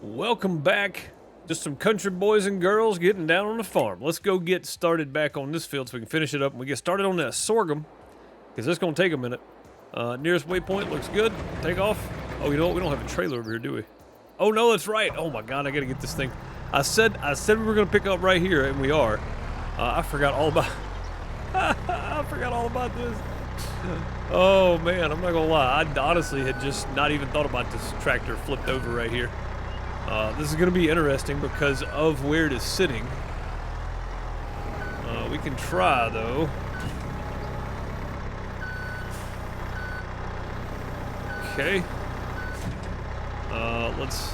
Welcome back. Just some country boys and girls getting down on the farm. Let's go get started back on this field so we can finish it up and we get started on that sorghum, because it's going to take a minute. Nearest waypoint looks good. Take off. Oh, you know what? We don't have a trailer over here, do we? Oh, no, that's right. Oh, my God, I got to get this thing. I said we were going to pick up right here, and we are. I forgot all about... I forgot all about this. Oh, man, I'm not going to lie. I honestly had just not even thought about this tractor flipped over right here. This is going to be interesting because of where it is sitting. We can try, though. Okay. Let's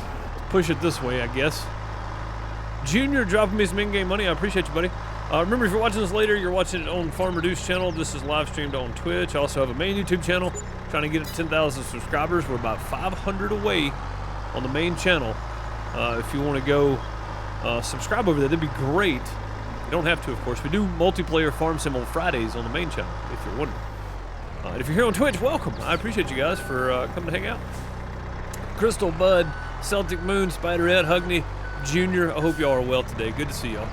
push it this way, I guess. Junior dropping me some in-game money. I appreciate you, buddy. Remember, if you're watching this later, you're watching it on Farm Reduced channel. This is live streamed on Twitch. I also have a main YouTube channel. Trying to get it to 10,000 subscribers. We're about 500 away on the main channel. If you want to go subscribe over there, that'd be great. You don't have to, of course. We do multiplayer Farm Sim on Fridays on the main channel, if you're wondering. And if you're here on Twitch, welcome. I appreciate you guys for coming to hang out. Crystal, Bud, Celtic Moon, Spider-Ed, Hugney, Junior, I hope y'all are well today. Good to see y'all.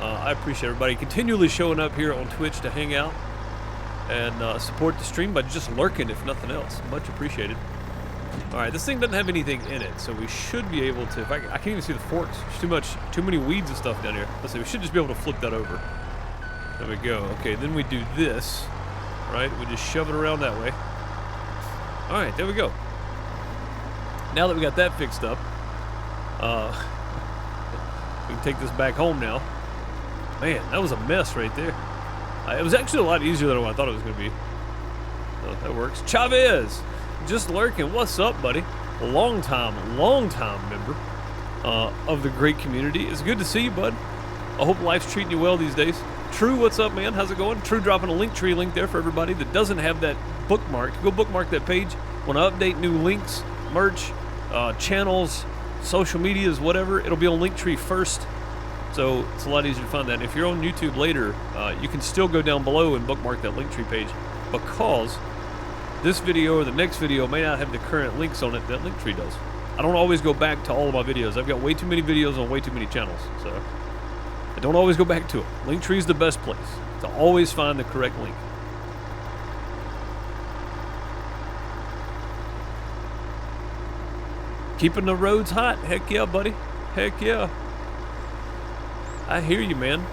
I appreciate everybody continually showing up here on Twitch to hang out and support the stream by just lurking, if nothing else. Much appreciated. Alright, this thing doesn't have anything in it, so we should be able to... I can't even see the forks. There's too many weeds and stuff down here. Let's see, we should just be able to flip that over. There we go. Okay, then we do this. Right, we just shove it around that way. Alright, there we go. Now that we got that fixed up, we can take this back home now. Man, that was a mess right there. It was actually a lot easier than what I thought it was going to be. So that works. Chavez! Just lurking. What's up, buddy? Long time member of the great community. It's good to see you, bud. I hope life's treating you well these days. True, what's up, man? How's it going? True dropping a Linktree link there for everybody that doesn't have that bookmarked. Go bookmark that page. When I update new links, merch, channels, social medias, whatever, it'll be on Linktree first. So it's a lot easier to find that. If you're on YouTube later, you can still go down below and bookmark that Linktree page, because this video or the next video may not have the current links on it that Linktree does. I don't always go back to all of my videos. I've got way too many videos on way too many channels, so I don't always go back to it. Linktree is the best place to always find the correct link. Keeping the roads hot. Heck yeah, buddy. Heck yeah. I hear you, man.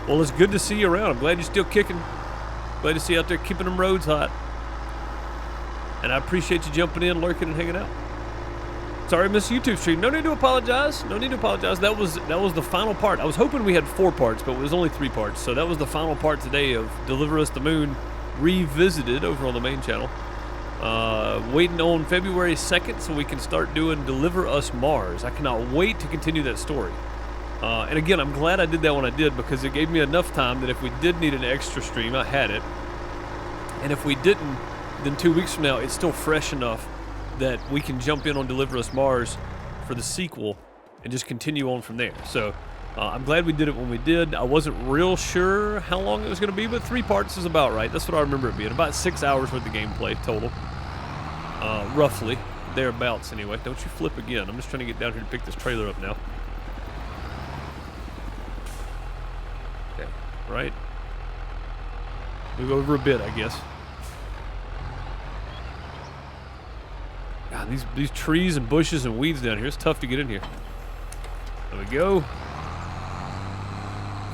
Well, it's good to see you around. I'm glad you're still kicking. Glad to see you out there keeping them roads hot. And I appreciate you jumping in, lurking, and hanging out. Sorry I missed YouTube stream. No need to apologize. No need to apologize. That was the final part. I was hoping we had 4 parts, but it was only 3 parts. So that was the final part today of Deliver Us the Moon Revisited over on the main channel. Waiting on February 2nd so we can start doing Deliver Us Mars. I cannot wait to continue that story. And again, I'm glad I did that when I did, because it gave me enough time that if we did need an extra stream, I had it. And if we didn't, then 2 weeks from now, it's still fresh enough that we can jump in on Deliver Us Mars for the sequel and just continue on from there. So I'm glad we did it when we did. I wasn't real sure how long it was going to be, but 3 parts is about right. That's what I remember it being. About 6 hours worth of gameplay total. Roughly. Thereabouts, anyway. Don't you flip again. I'm just trying to get down here to pick this trailer up now. Okay, right. Move over a bit, I guess. God, these trees and bushes and weeds down here, it's tough to get in here. There we go.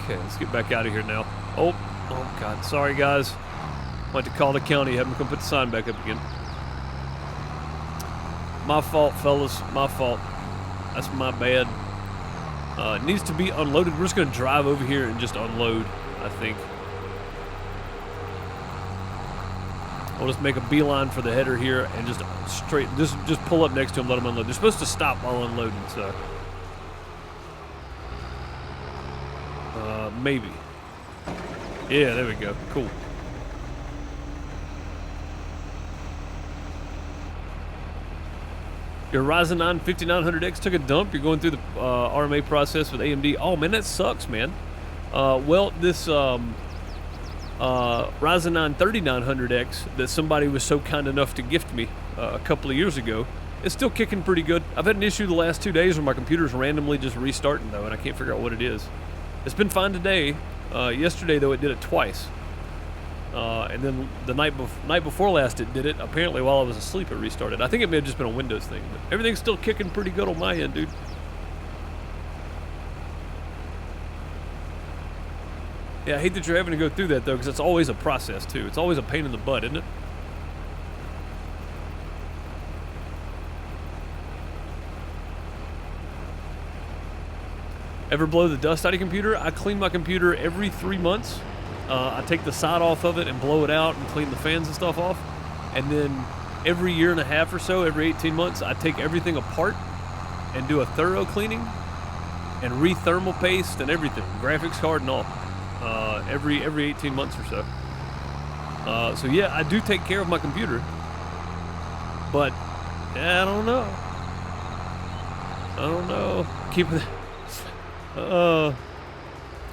Okay, let's get back out of here now. Oh God, sorry guys. Might have to call the county, have them come put the sign back up again. My fault, fellas, my fault. That's my bad. It needs to be unloaded. We're just gonna drive over here and just unload, I think. I'll just make a beeline for the header here and just just pull up next to them, let them unload. They're supposed to stop while unloading, so. Maybe. Yeah, there we go. Cool. Your Ryzen 9 5900X took a dump. You're going through the RMA process with AMD. Oh, man, that sucks, man. Well, this Ryzen 9 3900X that somebody was so kind enough to gift me a couple of years ago It's still kicking pretty good. I've had an issue the last 2 days where my computer's randomly just restarting, though, and I can't figure out what it is. It's been fine today. Yesterday, though, it did it twice. And then the night before last, it did it. Apparently, while I was asleep, it restarted. I think it may have just been a Windows thing, but everything's still kicking pretty good on my end, dude. Yeah, I hate that you're having to go through that, though, because it's always a process, too. It's always a pain in the butt, isn't it? Ever blow the dust out of your computer? I clean my computer every 3 months. I take the side off of it and blow it out and clean the fans and stuff off. And then every year and a half or so, every 18 months, I take everything apart and do a thorough cleaning and re-thermal paste and everything, graphics card and all, every 18 months or so. So yeah, I do take care of my computer, but I don't know.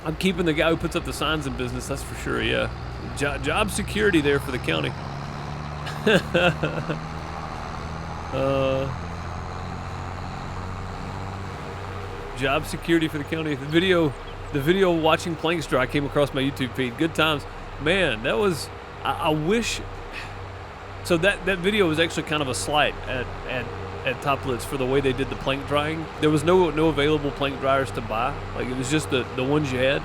I'm keeping the guy who puts up the signs in business, that's for sure, yeah. Job security there for the county. Job security for the county. The video watching planks dry came across my YouTube feed. Good times. Man, that was, I wish, so that video was actually kind of a slight at Top Lits for the way they did the plank drying. There was no available plank dryers to buy. Like, it was just the ones you had.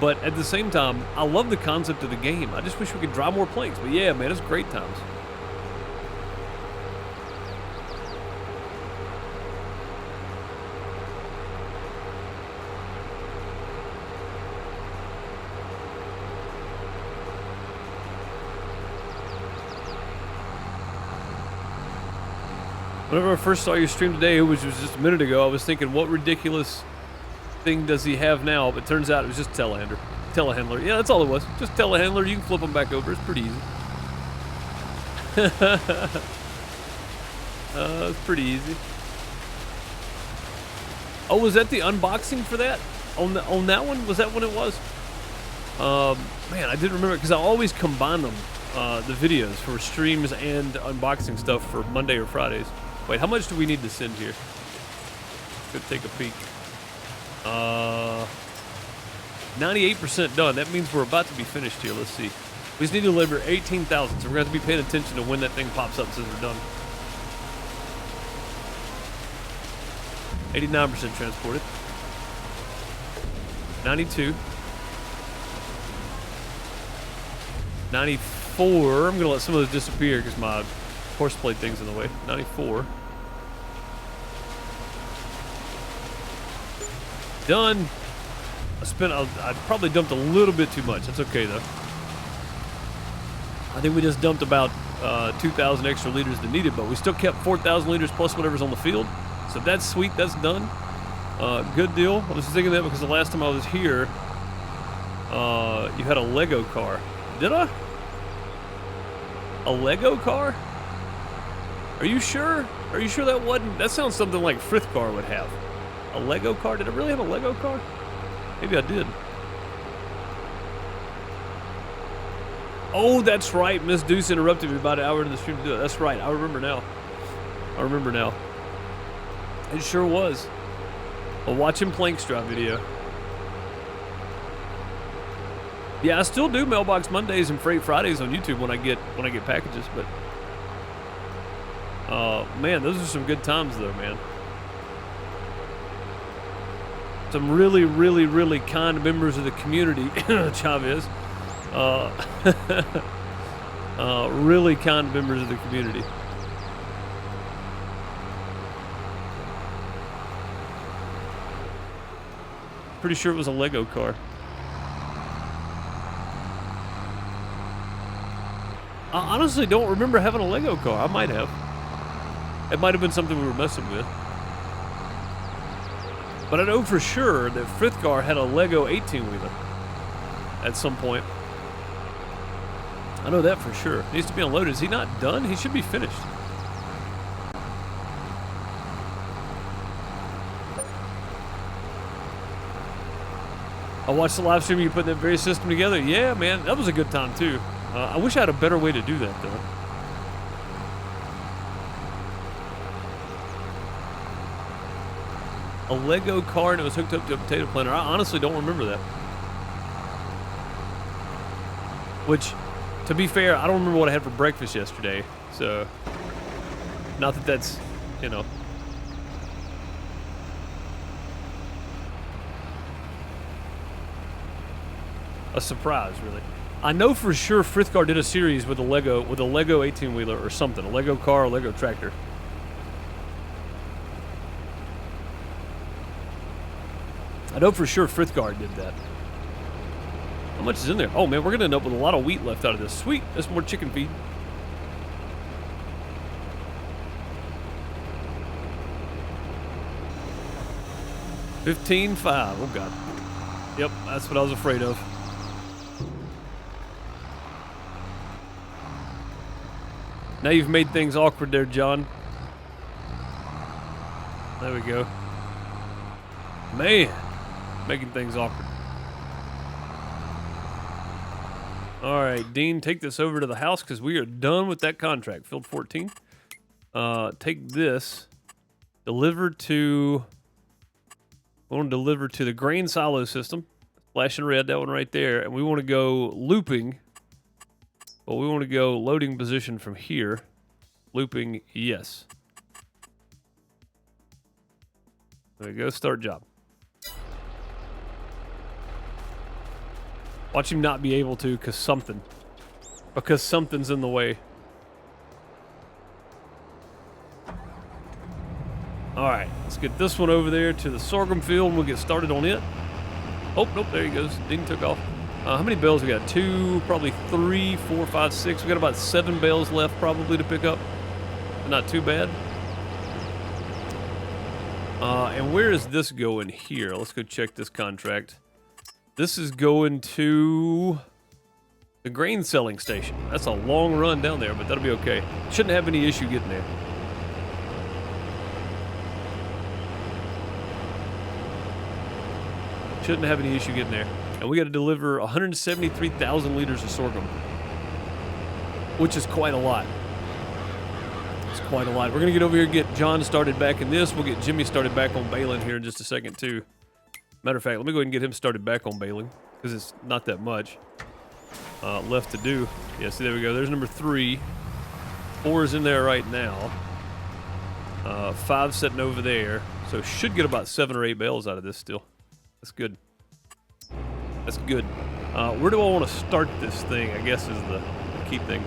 But at the same time, I love the concept of the game. I just wish we could dry more planks. But yeah, man, it's great times. Whenever I first saw your stream today, which was just a minute ago, I was thinking, what ridiculous thing does he have now? But turns out it was just telehandler. Yeah, that's all it was. Just telehandler. You can flip them back over. It's pretty easy. It's pretty easy. Oh, was that the unboxing for that? On that one? Was that when it was? Man, I didn't remember because I always combine them, the videos for streams and unboxing stuff for Monday or Fridays. Wait, how much do we need to send here? Go take a peek. 98% done. That means we're about to be finished here. Let's see. We just need to deliver 18,000, so we're going to have to be paying attention to when that thing pops up and says we're done. 89% transported. 92. 94. I'm going to let some of those disappear because my horseplate thing's in the way. 94. Done. I probably dumped a little bit too much. That's okay though. I think we just dumped about 2,000 extra liters than needed, but we still kept 4,000 liters plus whatever's on the field. So that's sweet. That's done. Good deal. I was just thinking that because the last time I was here, you had a Lego car. Did I? A Lego car? Are you sure? Are you sure that wasn't? That sounds something like Frithcar would have. A Lego car? Did I really have a Lego car? Maybe I did. Oh, that's right. Miss Deuce interrupted me about an hour into the stream to do it. That's right. I remember now. It sure was. A watching planks dry video. Yeah, I still do Mailbox Mondays and Freight Fridays on YouTube when I get packages, but man, those are some good times though, man. Some really, really, really kind members of the community, Chavez. Really kind members of the community. Pretty sure it was a Lego car. I honestly don't remember having a Lego car. I might have. It might have been something we were messing with. But I know for sure that Frithcar had a Lego 18-wheeler at some point. I know that for sure. Needs to be unloaded. Is he not done? He should be finished. I watched the live stream. You putting that very system together. Yeah, man, that was a good time too. I wish I had a better way to do that though. A Lego car and it was hooked up to a potato planter. I honestly don't remember that. Which, to be fair, I don't remember what I had for breakfast yesterday. So, not that that's, you know. A surprise, really. I know for sure Frithgar did a series with a Lego 18-wheeler or something. A Lego car, a Lego tractor. I know for sure Frithgar did that. How much is in there? Oh man, we're gonna end up with a lot of wheat left out of this. Sweet, that's more chicken feed. $15.5. Oh god. Yep, that's what I was afraid of. Now you've made things awkward there, John. There we go. Man, making things awkward. All right, Dean, take this over to the house because we are done with that contract. Field 14. Take this. Deliver to... We want to deliver to the grain silo system. Flashing red, that one right there. And we want to go looping. But we want to go loading position from here. Looping, yes. There we go, start job. Watch him not be able to because something's in the way. Alright, let's get this one over there to the sorghum field and we'll get started on it. Oh, nope, there he goes. Didn't took off. How many bales we got? 2, probably 3, 4, 5, 6. We got about 7 bales left probably to pick up. Not too bad. And where is this going here? Let's go check this contract. This is going to the grain selling station. That's a long run down there, but that'll be okay. Shouldn't have any issue getting there. Shouldn't have any issue getting there. And we got to deliver 173,000 liters of sorghum, which is quite a lot. It's quite a lot. We're going to get over here and get John started back in this. We'll get Jimmy started back on baling here in just a second, too. Matter of fact, let me go ahead and get him started back on baling because it's not that much left to do. Yeah, see, there we go. There's number 3. 4 is in there right now. 5 sitting over there. So should get about 7 or 8 bales out of this still. That's good. That's good. Where do I want to start this thing, I guess, is the key thing.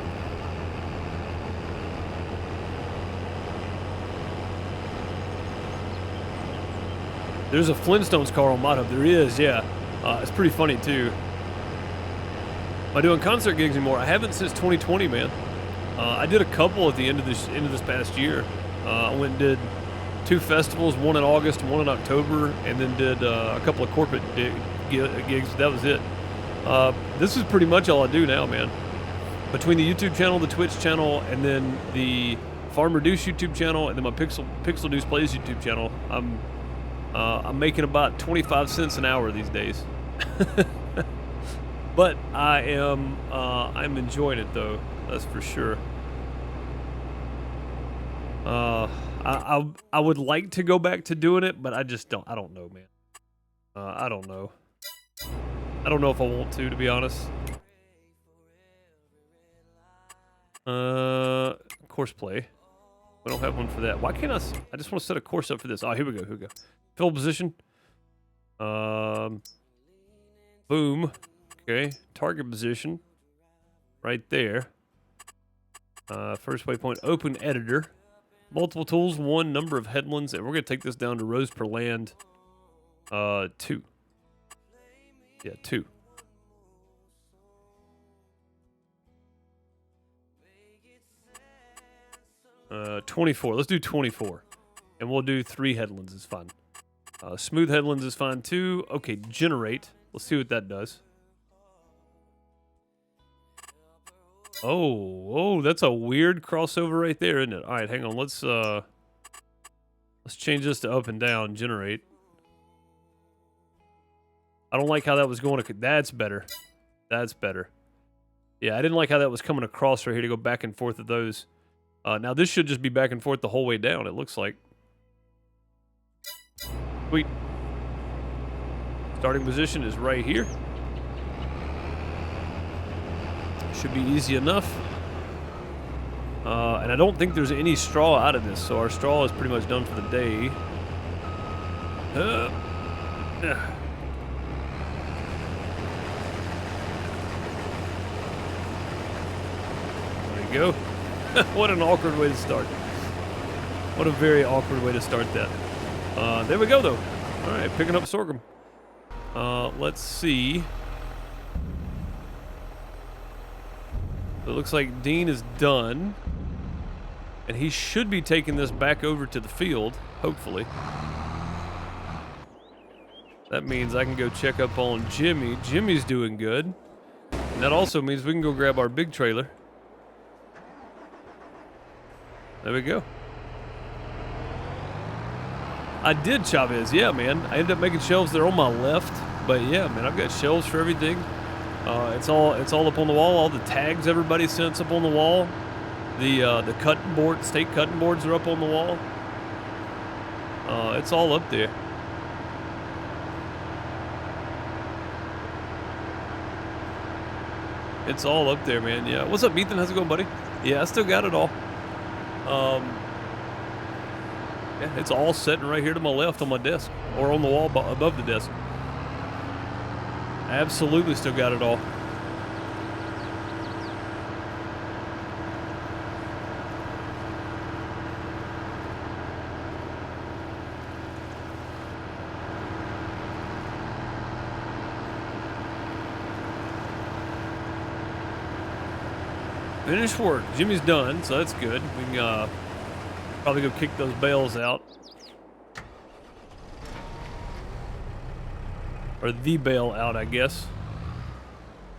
There's a Flintstones car on Mod Hub. There is, yeah. It's pretty funny, too. Am I doing concert gigs anymore? I haven't since 2020, man. I did a couple at the end of this past year. I went and did 2 festivals, one in August and one in October, and then did a couple of corporate gigs. That was it. This is pretty much all I do now, man. Between the YouTube channel, the Twitch channel, and then the Farmer Deuce YouTube channel, and then my Pixel Deuce Plays YouTube channel, I'm making about 25 cents an hour these days. But I'm enjoying it though, that's for sure. I would like to go back to doing it, but I don't know, man. I don't know. I don't know if I want to be honest. Course play. We don't have one for that. Why can't I just want to set a course up for this. Oh, here we go. Field position. Boom. Okay. Target position. Right there. First waypoint. Open editor. Multiple tools. 1 number of headlands. And we're going to take this down to rows per land. 2. Yeah, 2. Uh, 24. Let's do 24. And we'll do 3 headlands. It's fine. Smooth headlands is fine too. Okay, generate. Let's see what that does. Oh, that's a weird crossover right there, isn't it? All right, hang on. Let's change this to up and down. Generate. I don't like how that was going. That's better. That's better. Yeah, I didn't like how that was coming across right here to go back and forth of those. Now this should just be back and forth the whole way down. It looks like. Sweet. Starting position is right here. Should be easy enough. And I don't think there's any straw out of this, so our straw is pretty much done for the day. There you go. What an awkward way to start. What a very awkward way to start that. There we go, though. All right, picking up sorghum. Let's see. It looks like Dean is done. And he should be taking this back over to the field, hopefully. That means I can go check up on Jimmy. Jimmy's doing good. And that also means we can go grab our big trailer. There we go. I did, Chavez. Yeah, man. I ended up making shelves there on my left. But yeah, man, I've got shelves for everything. It's all up on the wall. All the tags everybody sends up on the wall. The cutting board, steak cutting boards are up on the wall. It's all up there. It's all up there, man. Yeah. What's up, Ethan? How's it going, buddy? Yeah, I still got it all. Yeah, it's all sitting right here to my left on my desk, or on the wall above the desk. Absolutely still got it all. Finished work. Jimmy's done, so that's good. We can probably go kick those bales out. Or the bale out, I guess.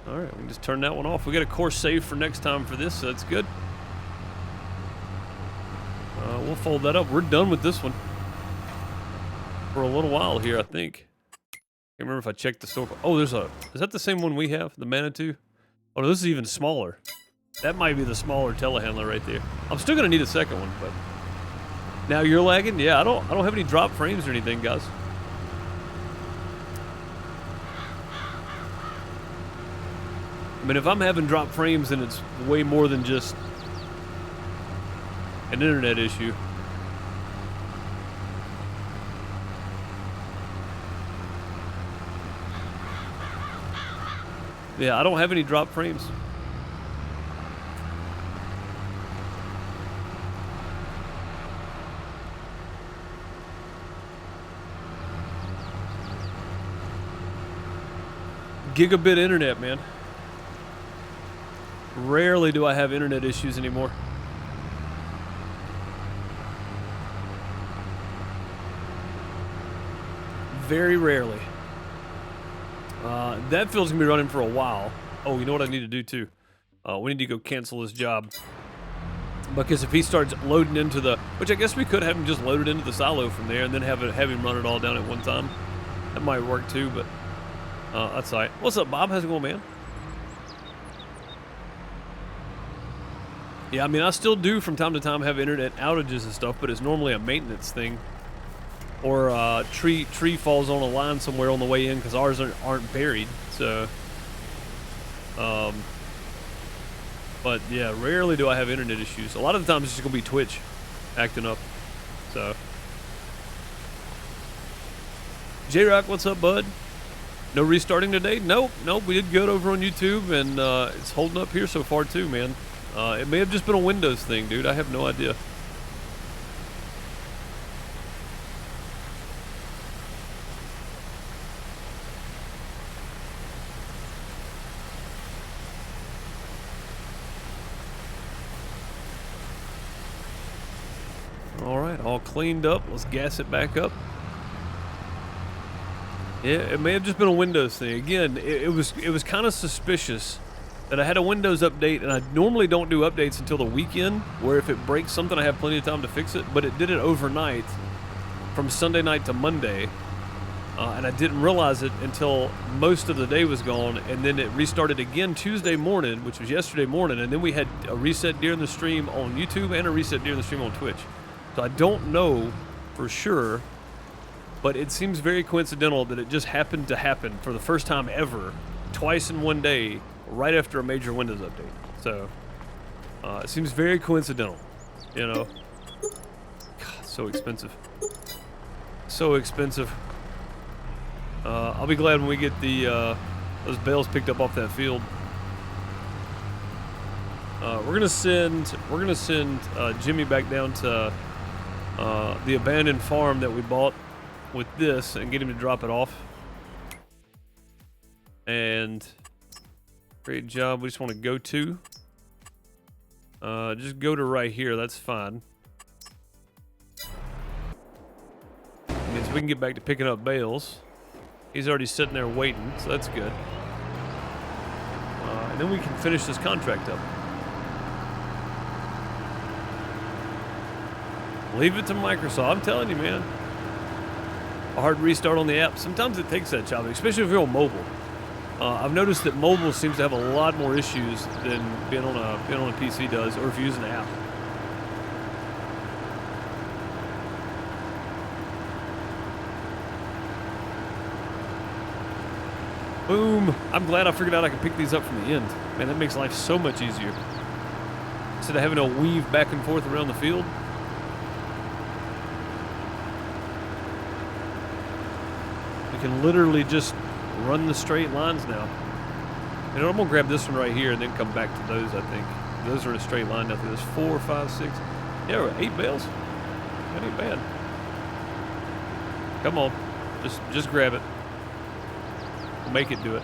Alright, we can just turn that one off. We got a course saved for next time for this, so that's good. We'll fold that up. We're done with this one. For a little while here, I think. Can't remember if I checked the store. Oh, there's a... Is that the same one we have? The Manitou? Oh, no, this is even smaller. That might be the smaller telehandler right there. I'm still gonna need a second one, but now you're lagging. Yeah, I don't have any drop frames or anything, guys. I mean, if I'm having drop frames, then it's way more than just an internet issue. Yeah, I don't have any drop frames. Gigabit internet, man. Rarely do I have internet issues anymore. Very rarely. That field's gonna be running for a while. Oh, you know what I need to do too? We need to go cancel this job. Because if he starts loading into the... Which I guess we could have him just load it into the silo from there and then have him run it all down at one time. That might work too, but... that's all right. What's up, Bob? How's it going, man? Yeah, I mean, I still do from time to time have internet outages and stuff, but it's normally a maintenance thing. Or tree falls on a line somewhere on the way in because ours aren't buried. So, but yeah, rarely do I have internet issues. A lot of the times it's just gonna be Twitch acting up. So, J-Rock, what's up, bud? No restarting today? Nope, we did good over on YouTube, and it's holding up here so far too, man. It may have just been a Windows thing, dude. I have no idea. All right, all cleaned up. Let's gas it back up. Yeah, it may have just been a Windows thing. Again, it was kind of suspicious that I had a Windows update, and I normally don't do updates until the weekend, where if it breaks something, I have plenty of time to fix it, but it did it overnight from Sunday night to Monday, and I didn't realize it until most of the day was gone, and then it restarted again Tuesday morning, which was yesterday morning, and then we had a reset during the stream on YouTube and a reset during the stream on Twitch. So I don't know for sure But it seems very coincidental that it just happened to happen for the first time ever, twice in one day, right after a major Windows update. So, it seems very coincidental, you know. God, so expensive. So expensive. I'll be glad when we get the those bales picked up off that field. We're gonna send Jimmy back down to the abandoned farm that we bought with this and get him to drop it off. And great job. We just want to go to. Just go to right here. That's fine. Means we can get back to picking up bales. He's already sitting there waiting, so that's good. And then we can finish this contract up. Leave it to Microsoft. I'm telling you, man. A hard restart on the app. Sometimes it takes that job, especially if you're on mobile. I've noticed that mobile seems to have a lot more issues than being on a PC does, or if you use an app. Boom! I'm glad I figured out I could pick these up from the end. Man, that makes life so much easier. Instead of having to weave back and forth around the field. You can literally just run the straight lines now. And I'm gonna grab this one right here and then come back to those, I think. Those are a straight line now. There's 4, 5, 6. Yeah, 8 bales. That ain't bad. Come on. Just grab it. We'll make it do it.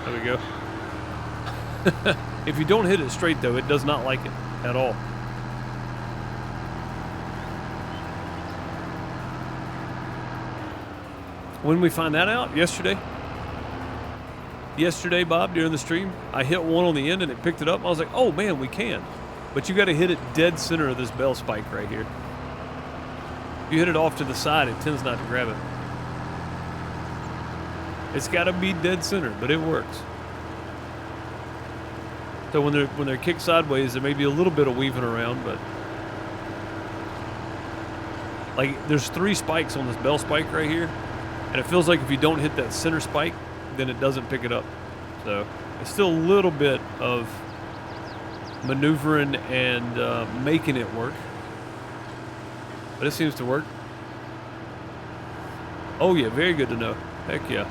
There we go. If you don't hit it straight though, it does not like it at all. When we find that out, yesterday, Bob, during the stream, I hit one on the end and it picked it up. I was like, oh man, we can. But you got to hit it dead center of this bell spike right here. If you hit it off to the side, it tends not to grab it. It's got to be dead center, but it works. So when they're kicked sideways, there may be a little bit of weaving around, but like there's 3 spikes on this bell spike right here. And it feels like if you don't hit that center spike, then it doesn't pick it up. So it's still a little bit of maneuvering and making it work. But it seems to work. Oh yeah, very good to know. Heck yeah.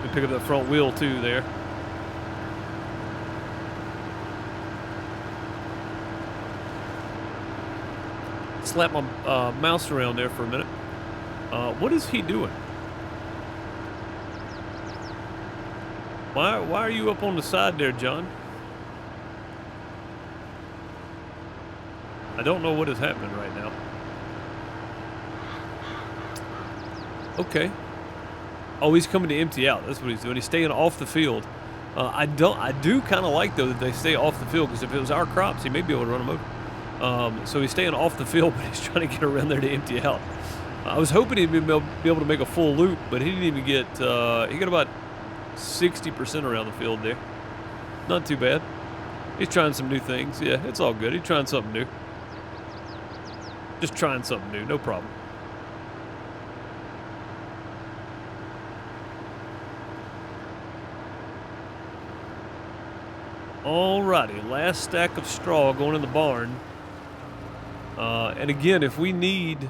We pick up that front wheel too there. Slap my mouse around there for a minute. What is he doing? Why are you up on the side there, John? I don't know what is happening right now. Okay. Oh, he's coming to empty out. That's what he's doing. He's staying off the field. I do kind of like though that they stay off the field, because if it was our crops, he may be able to run them over. So he's staying off the field, but he's trying to get around there to empty out. I was hoping he'd be able to make a full loop, but he didn't even get, he got about 60% around the field there. Not too bad. He's trying some new things. Yeah, it's all good. He's trying something new. Just trying something new, no problem. Alrighty, last stack of straw going in the barn. And again, if we need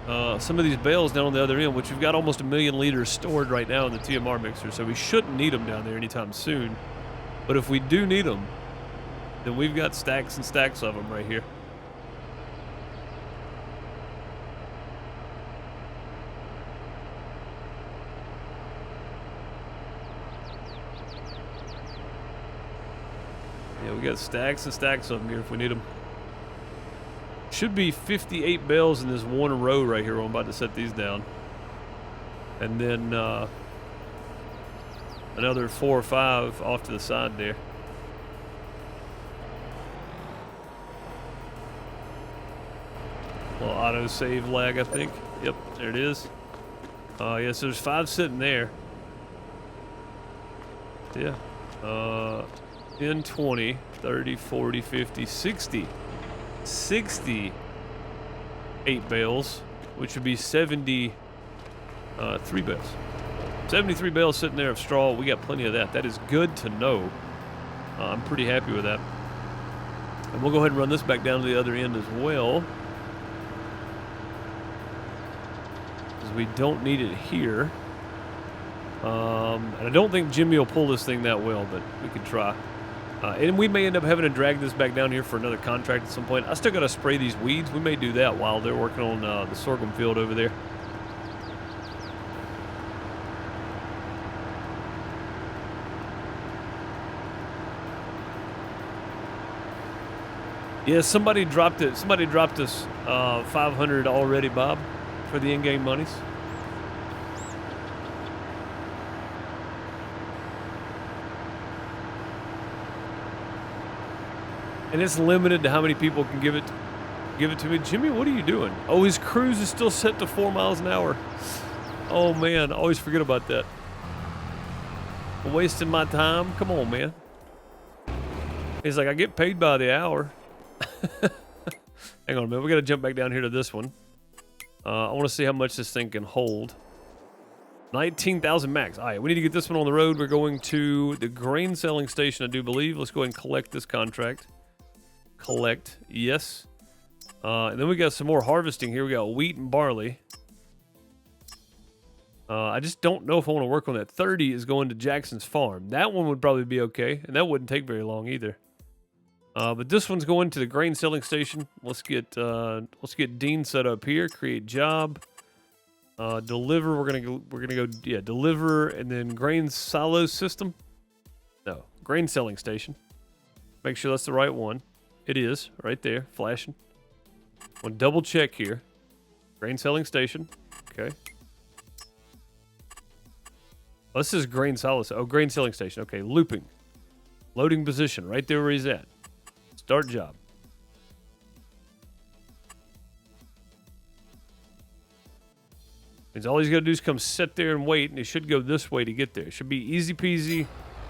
some of these bales down on the other end, which we've got almost 1 million liters stored right now in the TMR mixer, so we shouldn't need them down there anytime soon. But if we do need them, then we've got stacks and stacks of them right here. Yeah, we got stacks and stacks of them here if we need them. Should be 58 bales in this one row right here. I'm about to set these down. And then another 4 or 5 off to the side there. Little auto save lag, I think. Yep, there it is. Yes, there's 5 sitting there. Yeah. 10, 20, 30, 40, 50, 60. 68 bales, which would be 73 bales. 73 bales sitting there of straw. We got plenty of that. That is good to know. I'm pretty happy with that. And we'll go ahead and run this back down to the other end as well, because we don't need it here. And I don't think Jimmy will pull this thing that well, but we could try. And we may end up having to drag this back down here for another contract at some point. I still got to spray these weeds. We may do that while they're working on the sorghum field over there. Yeah, somebody dropped it. Somebody dropped us 500 already, Bob, for the in-game monies. And it's limited to how many people can give it to me. Jimmy, what are you doing? Oh, his cruise is still set to 4 miles an hour. Oh man, I always forget about that. Wasting my time. Come on, man. He's like, I get paid by the hour. Hang on a minute. We got to jump back down here to this one. I want to see how much this thing can hold. 19,000 max. All right, we need to get this one on the road. We're going to the grain selling station, I do believe. Let's go ahead and collect this contract. Collect, yes. And then we got some more harvesting here. We got wheat and barley. I just don't know if I want to work on that. 30 is going to Jackson's farm. That one would probably be okay, and that wouldn't take very long either. But this one's going to the grain selling station. Let's get Dean set up here. Create job. Deliver. We're gonna go. Yeah, deliver, and then grain silo system. No, grain selling station. Make sure that's the right one. It is right there, flashing. I'll double check here. Grain selling station. Okay. Oh, this is grain silo. Oh, grain selling station. Okay, looping. Loading position. Right there where he's at. Start job. Means all he's got to do is come sit there and wait, and he should go this way to get there. It should be easy peasy.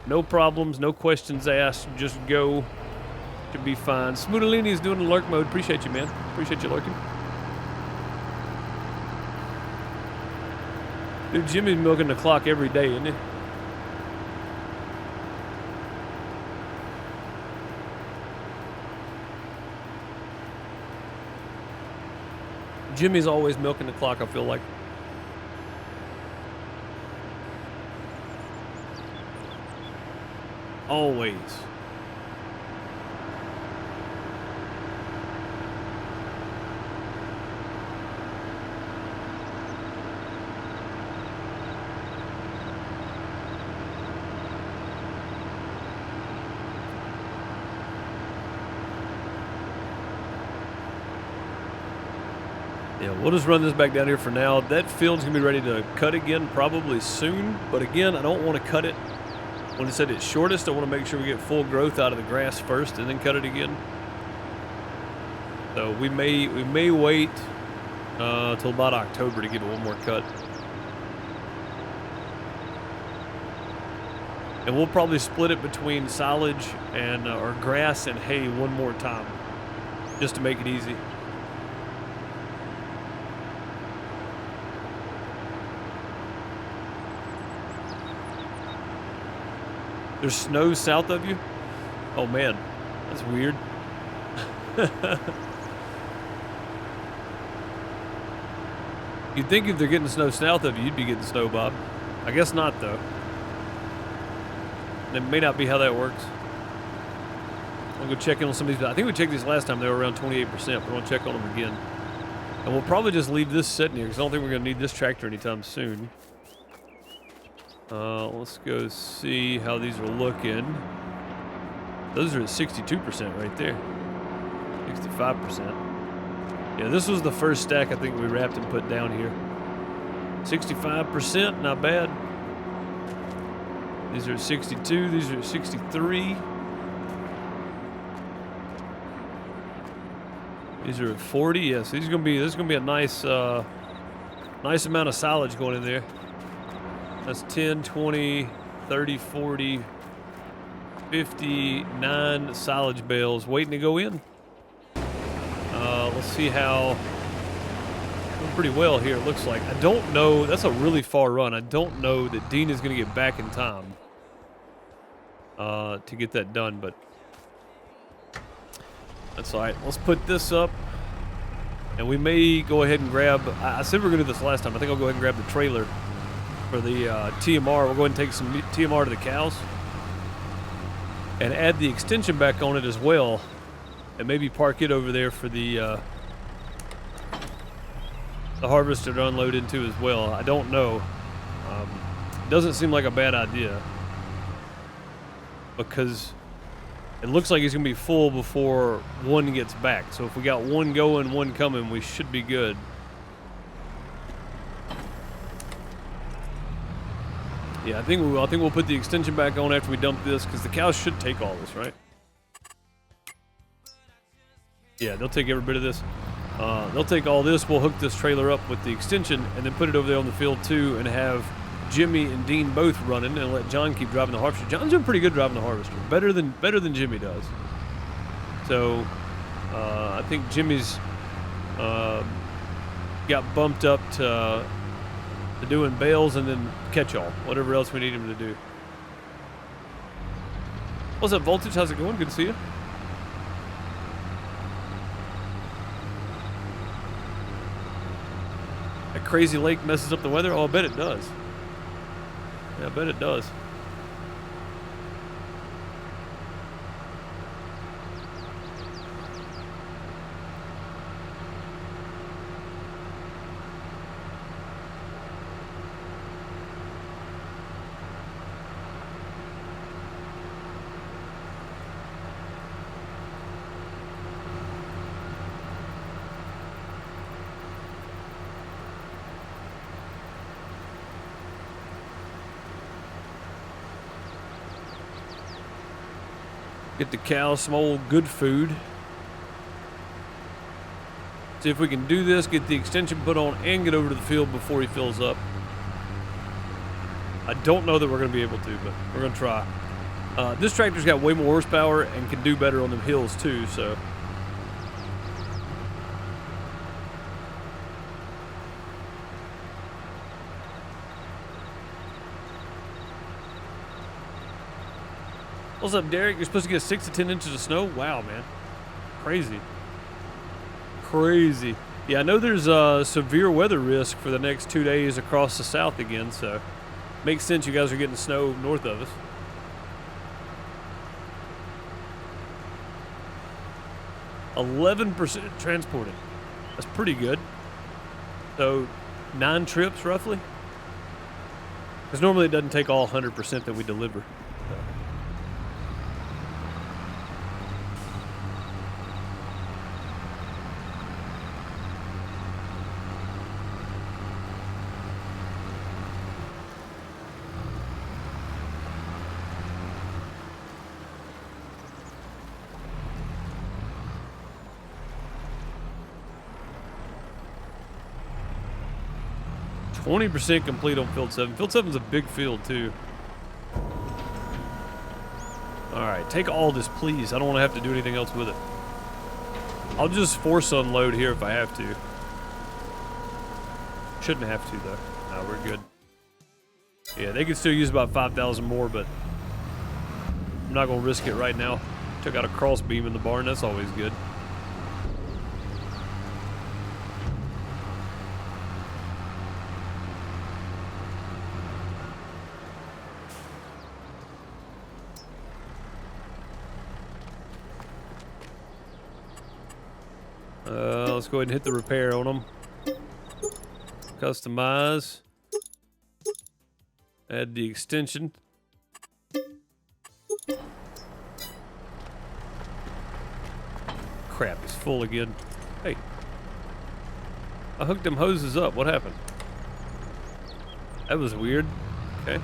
No problems. No questions asked. Just go. Should be fine. Smootolini is doing the lurk mode. Appreciate you, man. Appreciate you lurking. Dude, Jimmy's milking the clock every day, isn't he? Jimmy's always milking the clock, I feel like. Always. Yeah, we'll just run this back down here for now. That field's going to be ready to cut again probably soon. But again, I don't want to cut it when it said it's shortest. I want to make sure we get full growth out of the grass first and then cut it again. So we may wait till about October to give it one more cut. And we'll probably split it between silage and or grass and hay one more time, just to make it easy. There's snow south of you? Oh man, that's weird. You'd think if they're getting snow south of you, you'd be getting snow, Bob. I guess not, though. It may not be how that works. I'll go check in on some of these. I think we checked these last time. They were around 28%, but we'll check on them again. And we'll probably just leave this sitting here because I don't think we're going to need this tractor anytime soon. Let's go see how these are looking. Those are at 62% right there. 65%. Yeah, this was the first stack I think we wrapped and put down here. 65%, not bad. These are at 62, these are at 63. These are at 40. Yes, this is gonna be a nice nice amount of silage going in there. That's 10, 20, 30, 40, 59 silage bales waiting to go in. Let's see how... Doing pretty well here, it looks like. I don't know. That's a really far run. I don't know that Dean is going to get back in time to get that done, but that's all right. Let's put this up, and we may go ahead and grab... I said we were going to do this last time. I think I'll go ahead and grab the trailer for the TMR. We'll go ahead and take some TMR to the cows and add the extension back on it as well, and maybe park it over there for the harvester to unload into as well. I don't know. Doesn't seem like a bad idea because it looks like he's going to be full before one gets back. So if we got one going, one coming, we should be good. Yeah, I think we'll put the extension back on after we dump this because the cows should take all this, right? Yeah, they'll take every bit of this. They'll take all this. We'll hook this trailer up with the extension and then put it over there on the field too, and have Jimmy and Dean both running, and let John keep driving the harvester. John's doing pretty good driving the harvester, better than Jimmy does. So I think Jimmy's got bumped up to doing bales and then catch-all, whatever else we need him to do. What's up, Voltage? How's it going? Good to see you. That crazy lake messes up the weather? Oh, I bet it does. Yeah, I bet it does. Get the cows some old good food. See if we can do this, get the extension put on, and get over to the field before he fills up. I don't know that we're going to be able to, but we're going to try. This tractor's got way more horsepower and can do better on them hills too, so. What's up, Derek? You're supposed to get 6 to 10 inches of snow? Wow, man. Crazy. Crazy. Yeah, I know there's a severe weather risk for the next 2 days across the south again, so makes sense you guys are getting snow north of us. %transported. That's pretty good. So 9 trips roughly? Because normally it doesn't take all 100% that we deliver. 20% complete on field 7. Field 7's a big field too. Alright, take all this, please. I don't want to have to do anything else with it. I'll just force unload here if I have to. Shouldn't have to, though. No, we're good. Yeah, they could still use about 5,000 more, but I'm not going to risk it right now. Took out a cross beam in the barn. That's always good. Let's go ahead and hit the repair on them. Customize. Add the extension. Crap, it's full again. Hey. I hooked them hoses up. What happened? That was weird. Okay.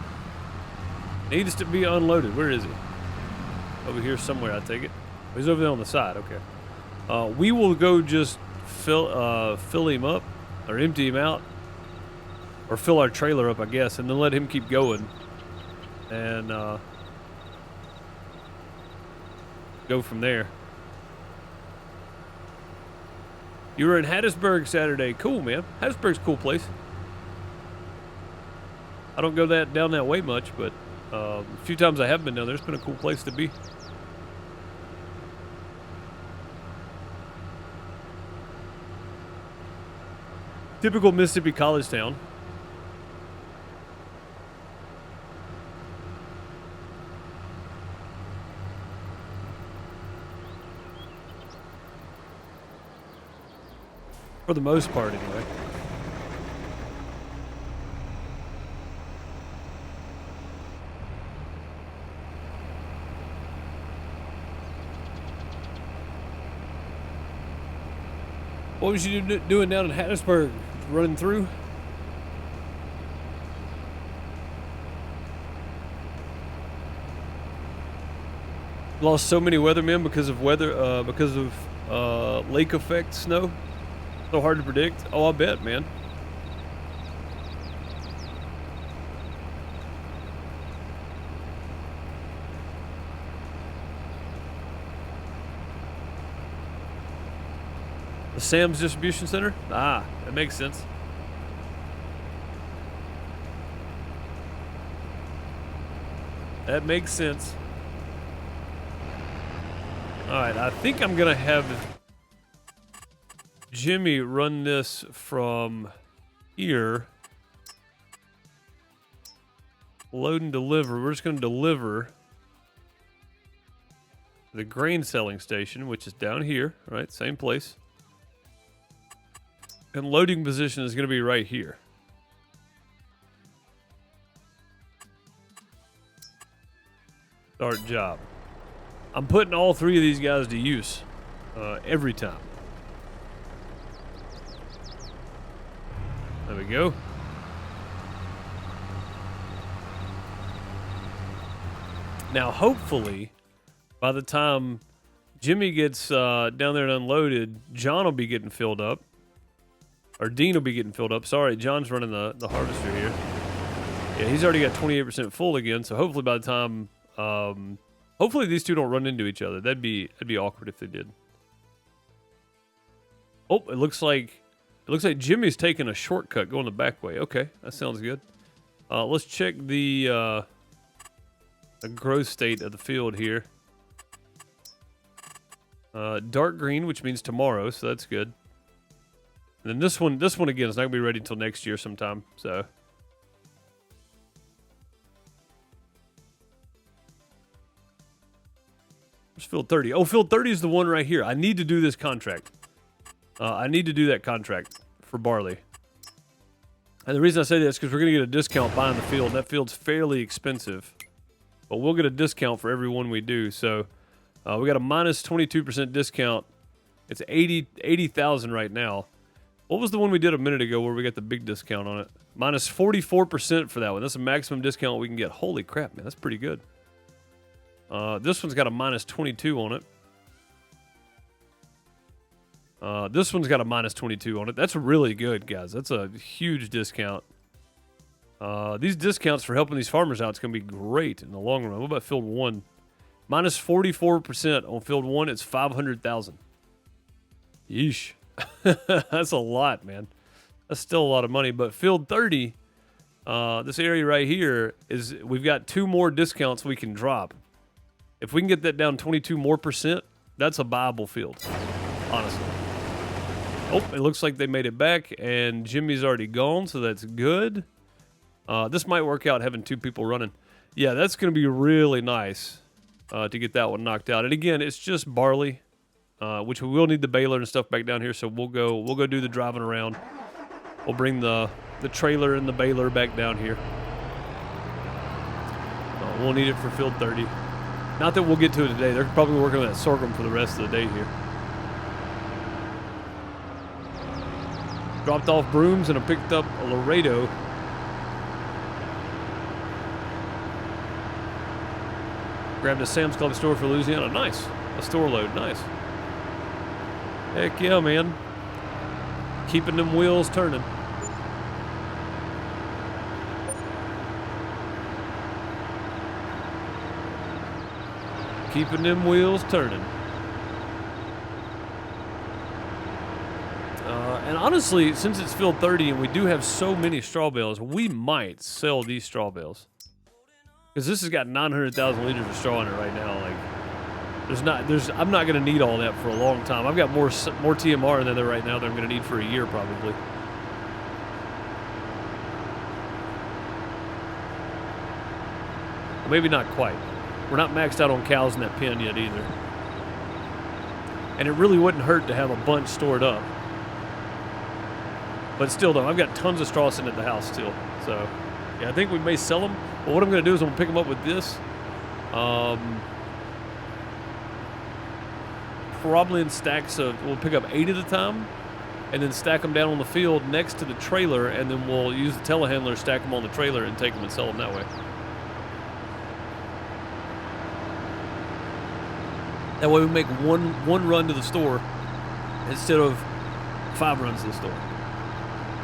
Needs to be unloaded. Where is he? Over here somewhere, I take it. Oh, he's over there on the side. Okay. We will go just fill him up, or empty him out, or fill our trailer up, I guess, and then let him keep going. and go from there. You were in Hattiesburg Saturday. Cool, man. Hattiesburg's a cool place. I don't go down that way much, but a few times I have been down there. It's been a cool place to be. Typical Mississippi college town. For the most part, anyway. What was you doing down in Hattiesburg? Running through? Lost so many weathermen because of lake effect snow. So hard to predict. Oh, I bet, man. The Sam's Distribution Center? Ah, that makes sense. That makes sense. Alright, I think I'm gonna have Jimmy run this from here. Load and deliver. We're just gonna deliver the grain selling station, which is down here, right? Same place. And loading position is going to be right here. Start job. I'm putting all three of these guys to use every time. There we go. Now, hopefully, by the time Jimmy gets down there and unloaded, John will be getting filled up. Or Dean will be getting filled up. Sorry, John's running the harvester here. Yeah, he's already got 28% full again. So hopefully by the time, hopefully these two don't run into each other. That'd be awkward if they did. Oh, it looks like Jimmy's taking a shortcut going the back way. Okay, that sounds good. Let's check the growth state of the field here. Dark green, which means tomorrow, so that's good. And then this one again is not gonna be ready until next year sometime. So where's field 30? Oh, field 30 is the one right here. I need to do this contract. I need to do that contract for barley. And the reason I say that is because we're gonna get a discount buying the field. That field's fairly expensive, but we'll get a discount for every one we do. So we got a minus 22% discount. It's 80,000 right now. What was the one we did a minute ago where we got the big discount on it? Minus 44% for that one. That's a maximum discount we can get. Holy crap, man. That's pretty good. This one's got a minus 22 on it. This one's got a minus 22 on it. That's really good, guys. That's a huge discount. These discounts for helping these farmers out is going to be great in the long run. What about field 1? Minus 44% on field 1. It's 500,000. Yeesh. That's a lot, man. That's still a lot of money. But field 30, this area right here, we've got 2 more discounts we can drop. If we can get that down 22% more, that's a viable field, honestly. Oh, it looks like they made it back, and Jimmy's already gone, so that's good. This might work out having 2 people running. Yeah, that's going to be really nice to get that one knocked out. And again, it's just barley. Which we will need the baler and stuff back down here, so we'll go do the driving around. We'll bring the trailer and the baler back down here. We'll need it for field 30. Not that we'll get to it today. They're probably working on that sorghum for the rest of the day here. Dropped off brooms and I picked up a Laredo. Grabbed a Sam's Club store for Louisiana. Nice. A store load. Nice. Heck yeah, man. Keeping them wheels turning. Keeping them wheels turning. And honestly, since it's field 30 and we do have so many straw bales, we might sell these straw bales. Because this has got 900,000 liters of straw in it right now. Like, I'm not going to need all that for a long time. I've got more TMR than there right now that I'm going to need for a year probably. Maybe not quite. We're not maxed out on cows in that pen yet either. And it really wouldn't hurt to have a bunch stored up. But still, though, I've got tons of straw sitting at the house still. So, yeah, I think we may sell them. But what I'm going to do is I'm going to pick them up with this. Probably in stacks of, we'll pick up 8 at a time. And then stack them down on the field next to the trailer. And then we'll use the telehandler, stack them on the trailer, and take them and sell them that way. That way we make one run to the store instead of 5 runs to the store.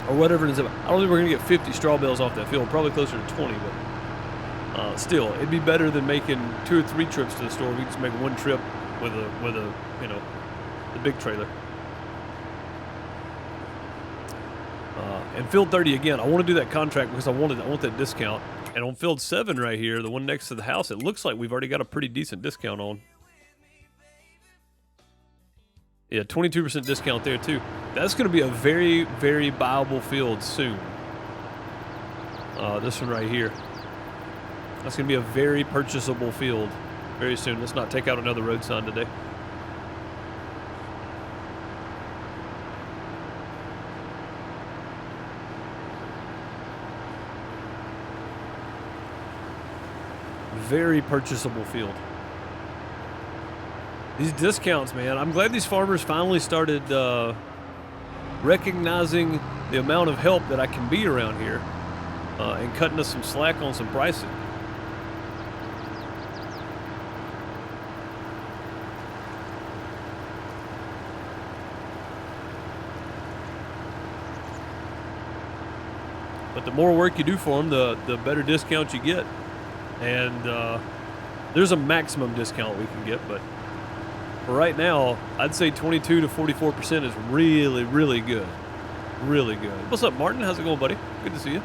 Or whatever it is. I don't think we're going to get 50 straw bales off that field. Probably closer to 20, but still, it'd be better than making 2 or 3 trips to the store. We can just make one trip with a the big trailer. And field 30 again, I want to do that contract because I want that discount. And on field 7 right here, the one next to the house, it looks like we've already got a pretty decent discount on. Yeah, 22% discount there too. That's going to be a very, very buyable field soon. This one right here. That's going to be a very purchasable field very soon. Let's not take out another road sign today. Very purchasable field. These discounts, man. I'm glad these farmers finally started recognizing the amount of help that I can be around here and cutting us some slack on some pricing. But the more work you do for them, the better discount you get. And there's a maximum discount we can get, but for right now, I'd say 22 to 44% is really, really good. Really good. What's up, Martin? How's it going, buddy? Good to see you.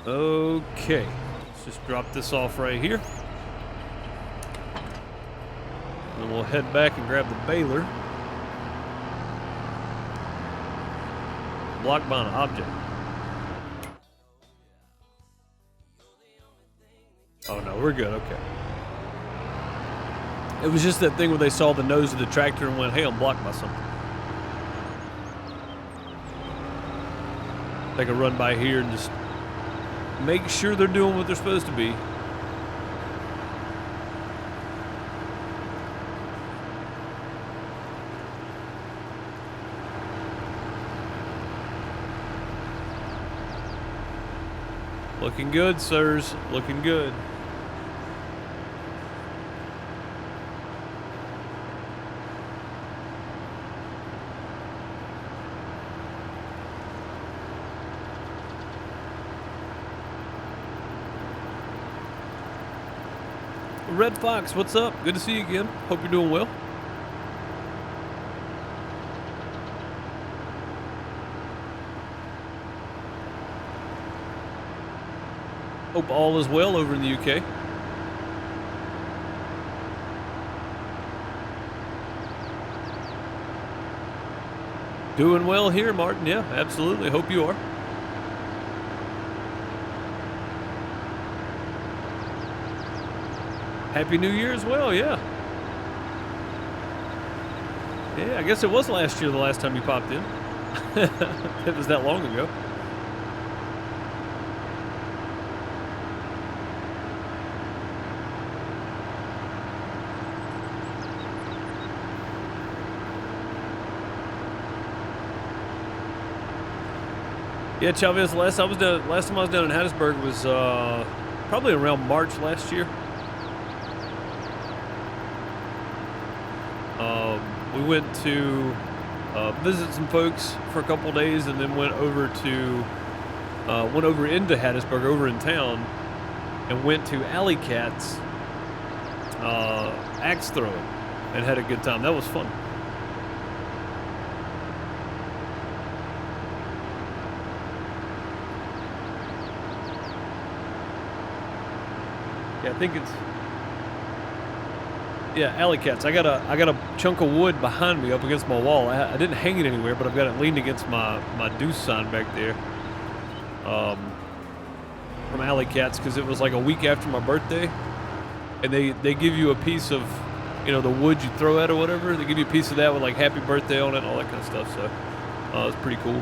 Okay. Let's just drop this off right here. And then we'll head back and grab the baler. Blocked by an object. Oh no, we're good, okay. It was just that thing where they saw the nose of the tractor and went, hey, I'm blocked by something. Take a run by here and just make sure they're doing what they're supposed to be. Looking good, sirs. Looking good. Red Fox, what's up? Good to see you again. Hope you're doing well. Hope all is well over in the UK. Doing well here, Martin. Yeah, absolutely. Hope you are. Happy New Year as well, yeah. Yeah, I guess it was last year the last time you popped in. It was that long ago. Yeah, Chavez, last time I was down in Hattiesburg was probably around March last year. We went to visit some folks for a couple days, and then went over into Hattiesburg, over in town, and went to Alley Cat's axe throwing, and had a good time. That was fun. Yeah, I think it's Alley Cats. I got a chunk of wood behind me up against my wall. I didn't hang it anywhere, but I've got it leaned against my deuce sign back there. From Alley Cats, because it was like a week after my birthday, and they give you a piece of, you know, the wood you throw at or whatever. They give you a piece of that with like happy birthday on it and all that kind of stuff. So it's pretty cool.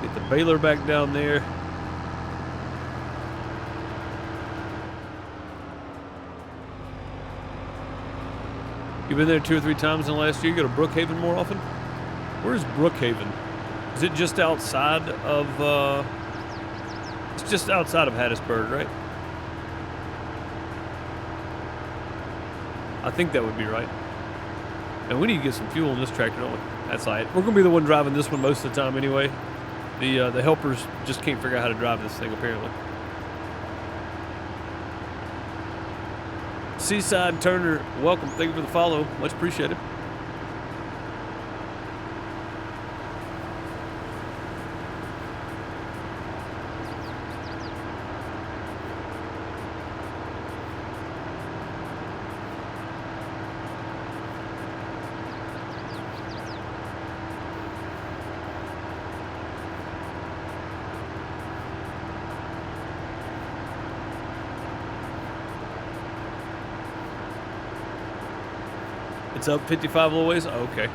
Get the baler back down there. You've been there 2 or 3 times in the last year. You go to Brookhaven more often? Where's Brookhaven? Is it just outside of, it's just outside of Hattiesburg, right? I think that would be right. And we need to get some fuel in this tractor, don't we? That's all right. We're going to be the one driving this one most of the time anyway. The helpers just can't figure out how to drive this thing, apparently. Seaside Turner, welcome. Thank you for the follow. Much appreciated. It's up 55 a little ways? Oh, okay.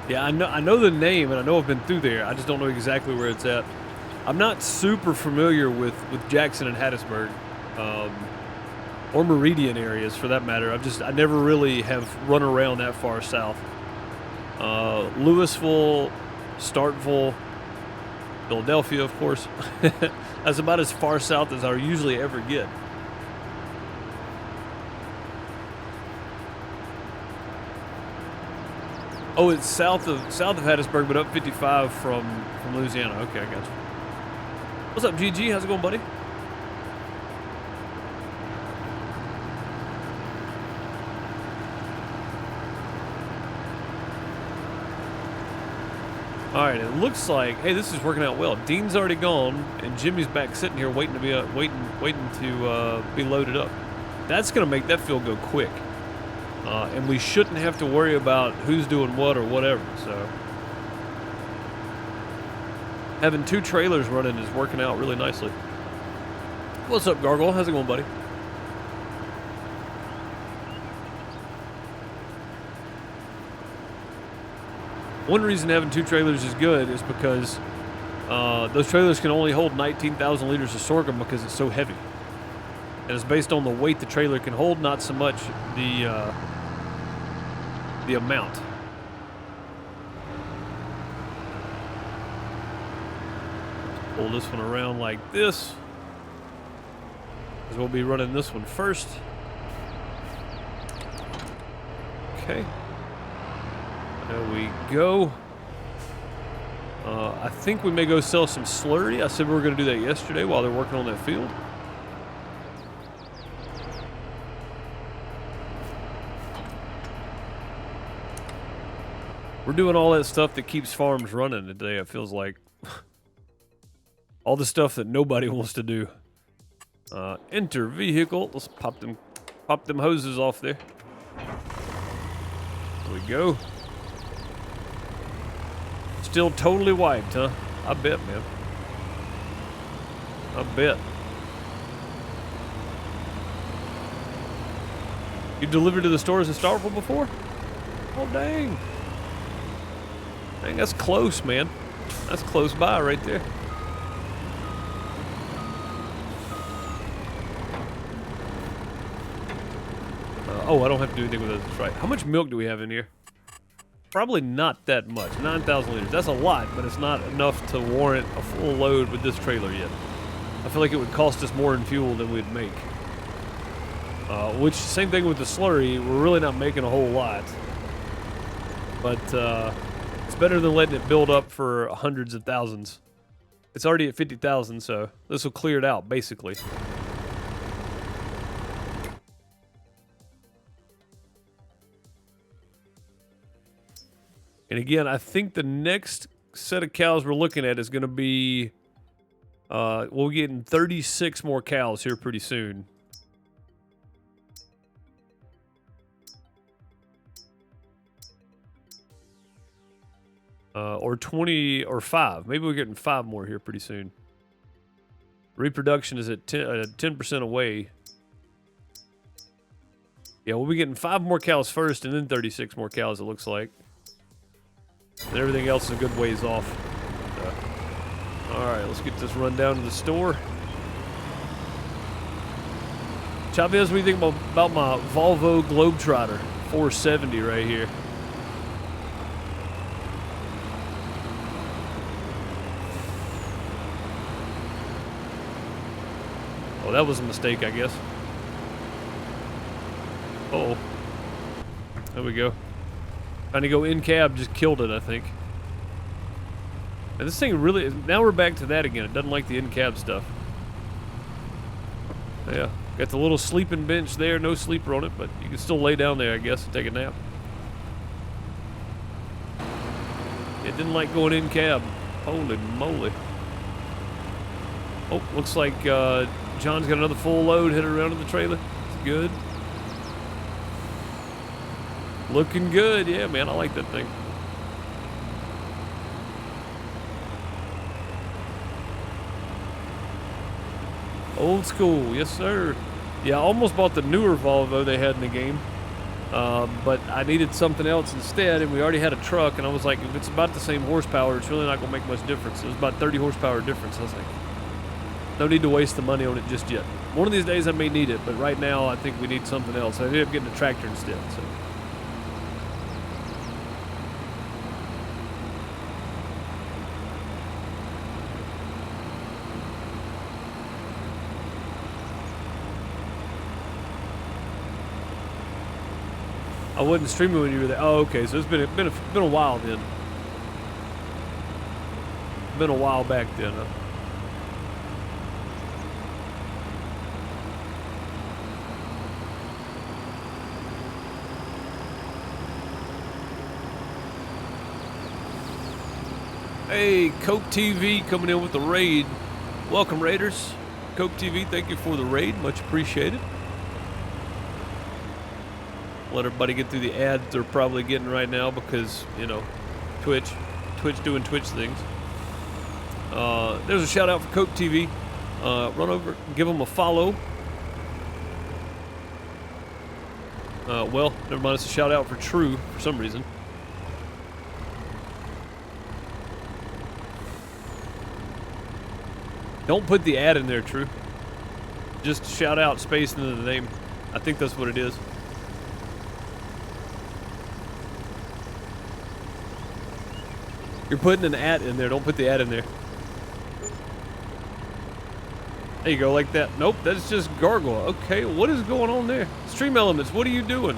Yeah, I know the name, and I know I've been through there. I just don't know exactly where it's at. I'm not super familiar with Jackson and Hattiesburg, or Meridian areas for that matter. I never really have run around that far south. Louisville, Starkville, Philadelphia, of course. That's about as far south as I usually ever get. Oh, it's south of Hattiesburg, but up 55 from Louisiana. Okay, I got you. What's up, GG? How's it going, buddy? All right, it looks like, hey, this is working out well. Dean's already gone, and Jimmy's back sitting here waiting to be waiting to be loaded up. That's gonna make that field go quick. And we shouldn't have to worry about who's doing what or whatever, so. Having 2 trailers running is working out really nicely. What's up, Gargoyle? How's it going, buddy? One reason having 2 trailers is good is because those trailers can only hold 19,000 liters of sorghum because it's so heavy. And it's based on the weight the trailer can hold, not so much the amount. Pull this one around like this, because we'll be running this one first. Okay. There we go. I think we may go sell some slurry. I said we were going to do that yesterday while they're working on that field. We're doing all that stuff that keeps farms running today, it feels like. All the stuff that nobody wants to do. Enter vehicle. Let's pop them hoses off there. There we go. Still totally wiped, huh? I bet, man. I bet. You delivered to the stores in Starkville before? Oh, dang. Dang, that's close, man. That's close by right there. Oh, I don't have to do anything with those. That's right. How much milk do we have in here? Probably not that much. 9,000 liters. That's a lot, but it's not enough to warrant a full load with this trailer yet. I feel like it would cost us more in fuel than we'd make. Which, same thing with the slurry. We're really not making a whole lot. But it's better than letting it build up for hundreds of thousands. It's already at 50,000, so this will clear it out, basically. And again, I think the next set of cows we're looking at is going to be... we'll be getting 36 more cows here pretty soon. Or 20 or 5. Maybe we're getting 5 more here pretty soon. Reproduction is at 10% away. Yeah, we'll be getting 5 more cows first and then 36 more cows, it looks like. And everything else is a good ways off. Alright, let's get this run down to the store. Chavez, what do you think about my Volvo Globetrotter 470 right here? Oh, that was a mistake, I guess. Uh-oh. There we go. Trying to go in cab, just killed it, I think. And this thing really, now we're back to that again. It doesn't like the in cab stuff. Yeah, got the little sleeping bench there, no sleeper on it, but you can still lay down there, I guess, and take a nap. It didn't like going in cab. Holy moly. Oh, looks like John's got another full load headed around to the trailer. It's good. Looking good. Yeah, man, I like that thing. Old school, yes sir. Yeah, I almost bought the newer Volvo they had in the game. But I needed something else instead, and we already had a truck, and I was like, if it's about the same horsepower, it's really not going to make much difference. It was about 30 horsepower difference. I was like, no need to waste the money on it just yet. One of these days I may need it, but right now I think we need something else. I ended up getting a tractor instead, so. I wasn't streaming when you were there. Oh, okay. So it's been a while then. Been a while back then. Huh? Hey, Coke TV coming in with the raid. Welcome, Raiders. Coke TV, thank you for the raid. Much appreciated. Let everybody get through the ads they're probably getting right now because, you know, Twitch doing Twitch things. There's a shout out for Coke TV. Run over, give them a follow. Well, never mind, it's a shout out for True for some reason. Don't put the ad in there, True. Just shout out space into the name. I think that's what it is. You're putting an at in there. Don't put the ad in there. There you go, like that. Nope, that's just Gargoyle. Okay, what is going on there? Stream Elements, what are you doing?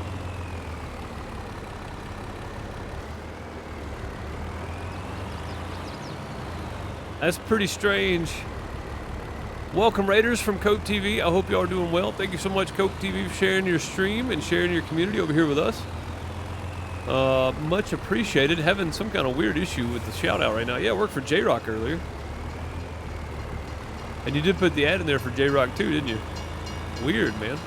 That's pretty strange. Welcome, Raiders from Coke TV. I hope y'all are doing well. Thank you so much, Coke TV, for sharing your stream and sharing your community over here with us. Much appreciated. Having some kind of weird issue with the shout out right now. Yeah, I worked for J-Rock earlier. And you did put the ad in there for J-Rock too, didn't you? Weird, man.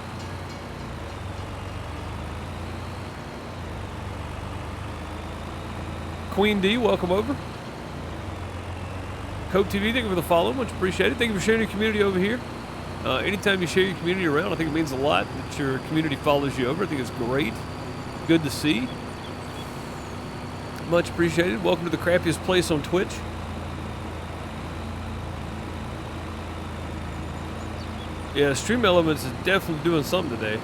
Queen D, welcome over. Coke TV, thank you for the follow. Much appreciated. Thank you for sharing your community over here. Anytime you share your community around, I think it means a lot that your community follows you over. I think it's great. Good to see. Much appreciated. Welcome to the crappiest place on Twitch. Yeah, Stream Elements is definitely doing something today.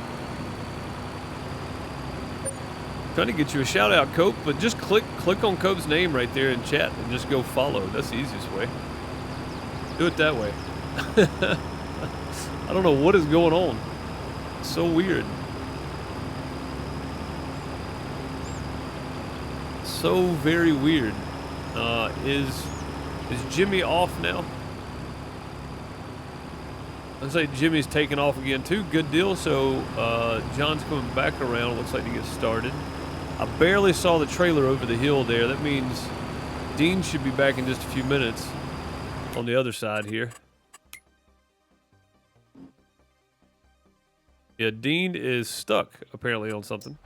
Trying to get you a shout out, Cope, but just click on Cope's name right there in chat and just go follow. That's the easiest way. Do it that way. I don't know what is going on. It's so weird. So very weird. Is Jimmy off now? Looks like Jimmy's taking off again too. Good deal. So John's coming back around. Looks like to get started. I barely saw the trailer over the hill there. That means Dean should be back in just a few minutes on the other side here. Yeah, Dean is stuck apparently on something.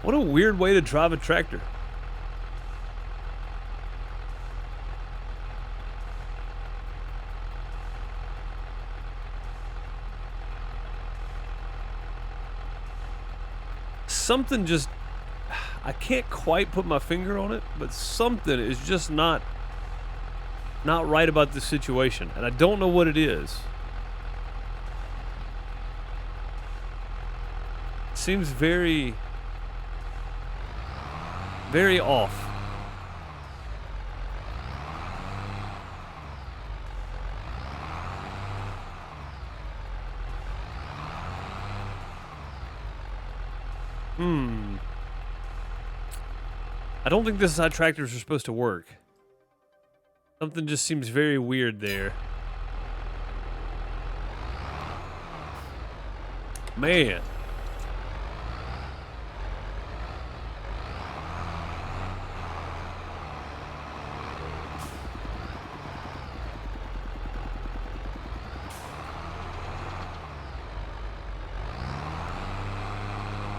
What a weird way to drive a tractor. Something just, I can't quite put my finger on it, but something is just not right about this situation, and I don't know what it is. It seems very off. I don't think this is how tractors are supposed to work. Something just seems very weird there. Man.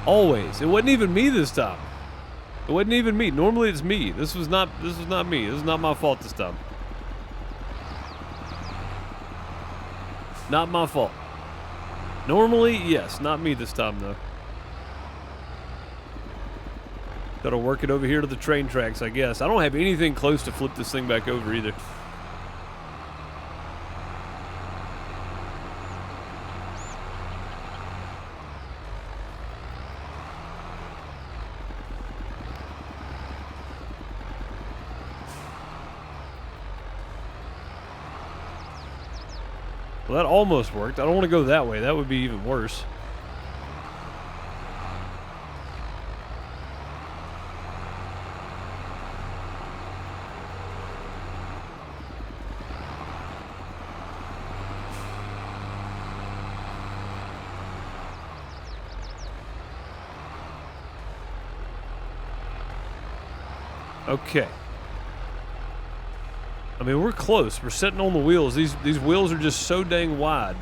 Always. It wasn't even me this time. It wasn't even me. Normally it's me. This was not me. This is not my fault this time. Not my fault. Normally, yes. Not me this time, though. Gotta work it over here to the train tracks, I guess. I don't have anything close to flip this thing back over either. Well, that almost worked. I don't want to go that way. That would be even worse. Okay. I mean, we're close. We're sitting on the wheels. These wheels are just so dang wide.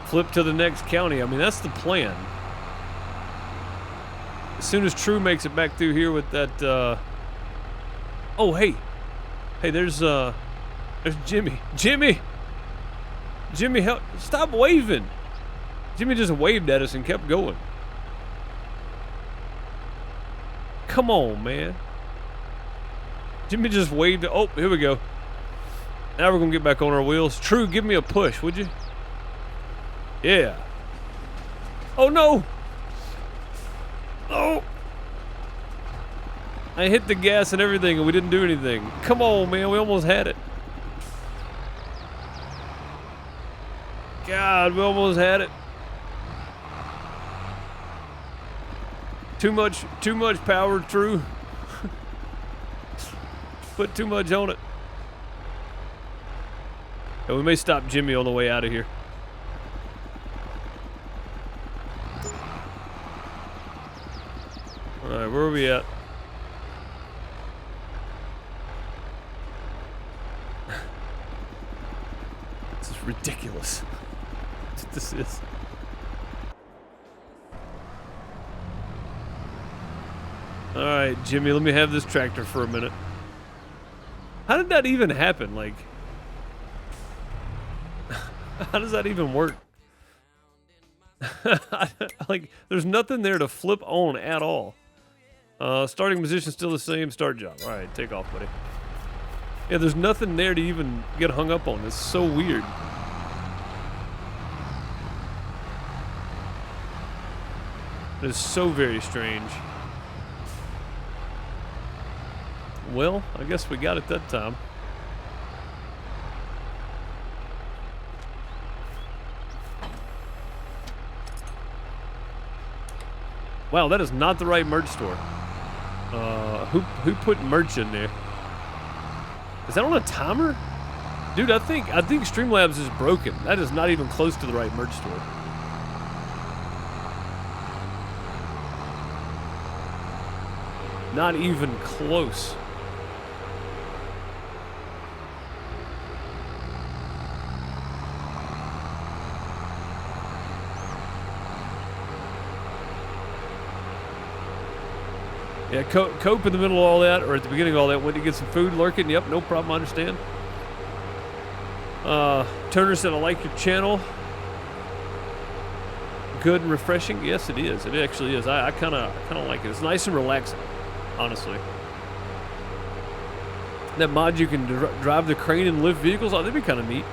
Flip to the next county. I mean, that's the plan. As soon as True makes it back through here with that, oh, hey. Hey, there's Jimmy. Jimmy, help. Stop waving. Jimmy just waved at us and kept going. Come on, man. Jimmy just waved. Oh, here we go. Now we're going to get back on our wheels. True, give me a push, would you? Yeah. Oh, no. Oh! I hit the gas and everything and we didn't do anything. Come on, man. We almost had it. God, we almost had it. Too much power, True. Put too much on it. And we may stop Jimmy on the way out of here. . where are we at? This is ridiculous. That's what this is. All right, Jimmy, let me have this tractor for a minute. How did that even happen? Like, how does that even work? Like, there's nothing there to flip on at all. Starting position still the same. Start job. All right, take off, buddy. Yeah, there's nothing there to even get hung up on. It's so weird. It is so very strange. Well, I guess we got it that time. Wow, that is not the right merch store. Who put merch in there? Is that on a timer? Dude, I think Streamlabs is broken. That is not even close to the right merch store. Not even close. Yeah, Cope in the middle of all that, or at the beginning of all that, went to get some food, lurking. Yep, no problem, I understand. Turner said, I like your channel. Good and refreshing. Yes, it is. It actually is. I kind of like it. It's nice and relaxing, honestly. That mod, you can drive the crane and lift vehicles. Oh, that'd be kind of neat.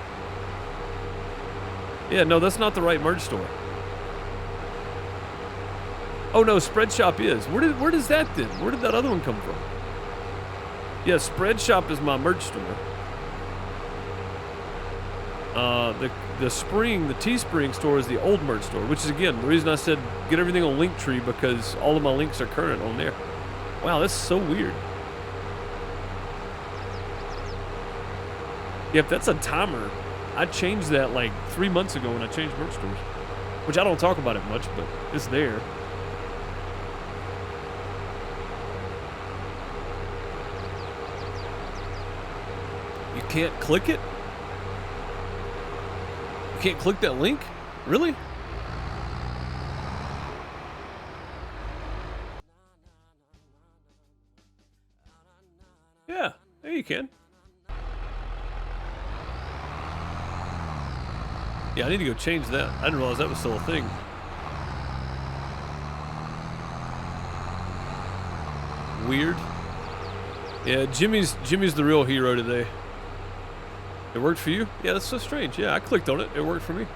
Yeah, no, that's not the right merch store. Oh no, Spread Shop is. Where does that then? Where did that other one come from? Yeah, Spread Shop is my merch store. The Teespring store is the old merch store, which is again the reason I said get everything on Linktree, because all of my links are current on there. Wow, that's so weird. Yep, that's a timer. I changed that like 3 months ago when I changed merch stores, which I don't talk about it much, but it's there. You can't click it? You can't click that link? Really? Yeah, there you can. Yeah, I need to go change that. I didn't realize that was still a thing. Weird. Yeah, Jimmy's the real hero today. It worked for you? Yeah, that's so strange. Yeah, I clicked on it. It worked for me.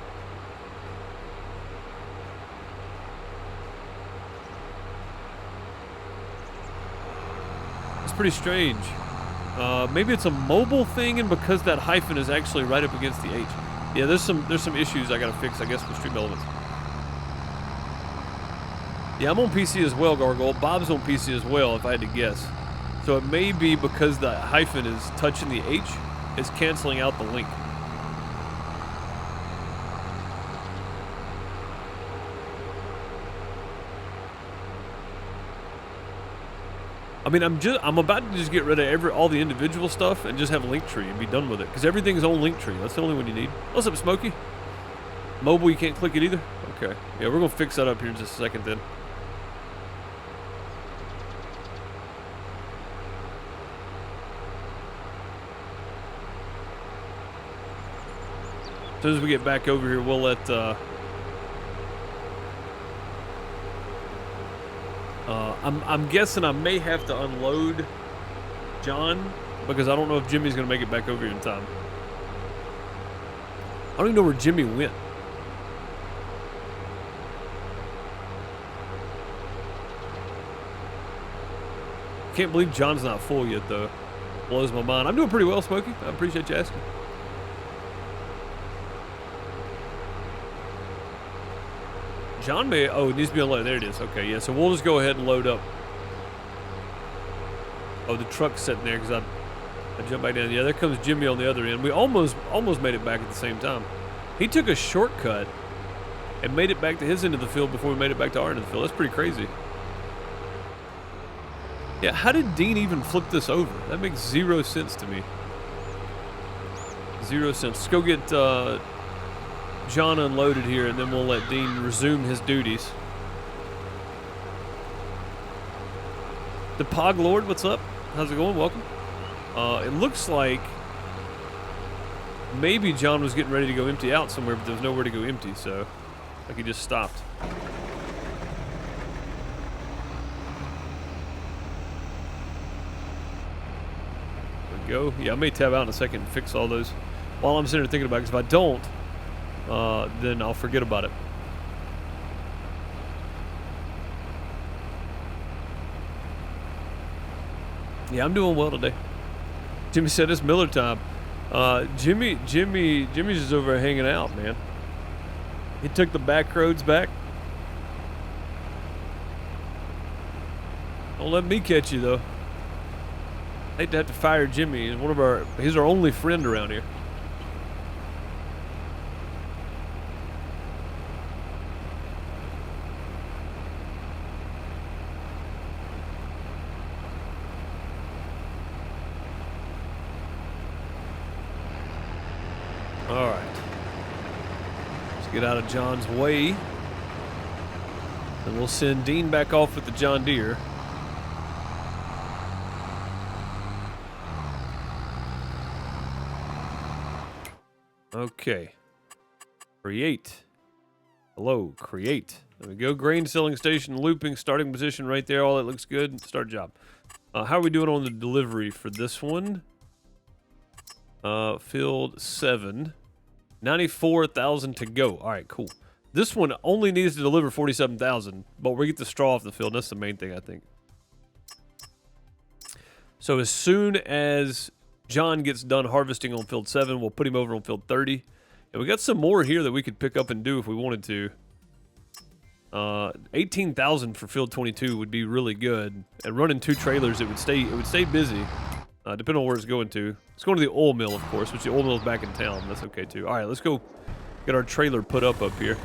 It's pretty strange. Maybe it's a mobile thing, and because that hyphen is actually right up against the H. Yeah, there's some issues I gotta fix, I guess, with Stream Elements. Yeah, I'm on PC as well, Gargoyle. Bob's on PC as well, if I had to guess. So it may be because the hyphen is touching the H, it's canceling out the link. I mean, I'm about to just get rid of all the individual stuff and just have Linktree and be done with it, because everything's on Linktree. That's the only one you need. What's up, Smokey? Mobile, you can't click it either? Okay. Yeah, we're gonna fix that up here in just a second then. As soon as we get back over here, we'll let I'm guessing I may have to unload John, because I don't know if Jimmy's gonna make it back over here in time. I don't even know where Jimmy went. Can't believe John's not full yet, though. Blows my mind. I'm doing pretty well, Smokey. I appreciate you asking. John may... Oh, it needs to be unloaded. There it is. Okay, yeah. So we'll just go ahead and load up. Oh, the truck's sitting there because I jumped back down. Yeah, there comes Jimmy on the other end. We almost made it back at the same time. He took a shortcut and made it back to his end of the field before we made it back to our end of the field. That's pretty crazy. Yeah, how did Dean even flip this over? That makes 0 sense to me. 0 cents. Let's go get John unloaded here, and then we'll let Dean resume his duties. The Pog Lord, what's up? How's it going? Welcome. It looks like maybe John was getting ready to go empty out somewhere, but there's nowhere to go empty, so like he just stopped. There we go. Yeah, I may tab out in a second and fix all those while I'm sitting there thinking about it, because if I don't, then I'll forget about it. Yeah, I'm doing well today. Jimmy said it's Miller time. Jimmy's just over there hanging out, man. He took the back roads back. Don't let me catch you though. Hate to have to fire Jimmy. He's our only friend around here. All right. Let's get out of John's way. And we'll send Dean back off with the John Deere. Okay. Create. Hello, create. There we go. Grain selling station, looping, starting position right there. All that looks good. Start job. How are we doing on the delivery for this one? Field 7. 94,000 to go. All right, cool. This one only needs to deliver 47,000, but we get the straw off the field. That's the main thing, I think. So as soon as John gets done harvesting on field 7, we'll put him over on field 30. And we got some more here that we could pick up and do if we wanted to. 18,000 for field 22 would be really good. And running 2 trailers, it would stay busy. Depending on where it's going to. It's going to the oil mill, of course, which the oil mill's back in town. That's okay, too. All right, let's go get our trailer put up here.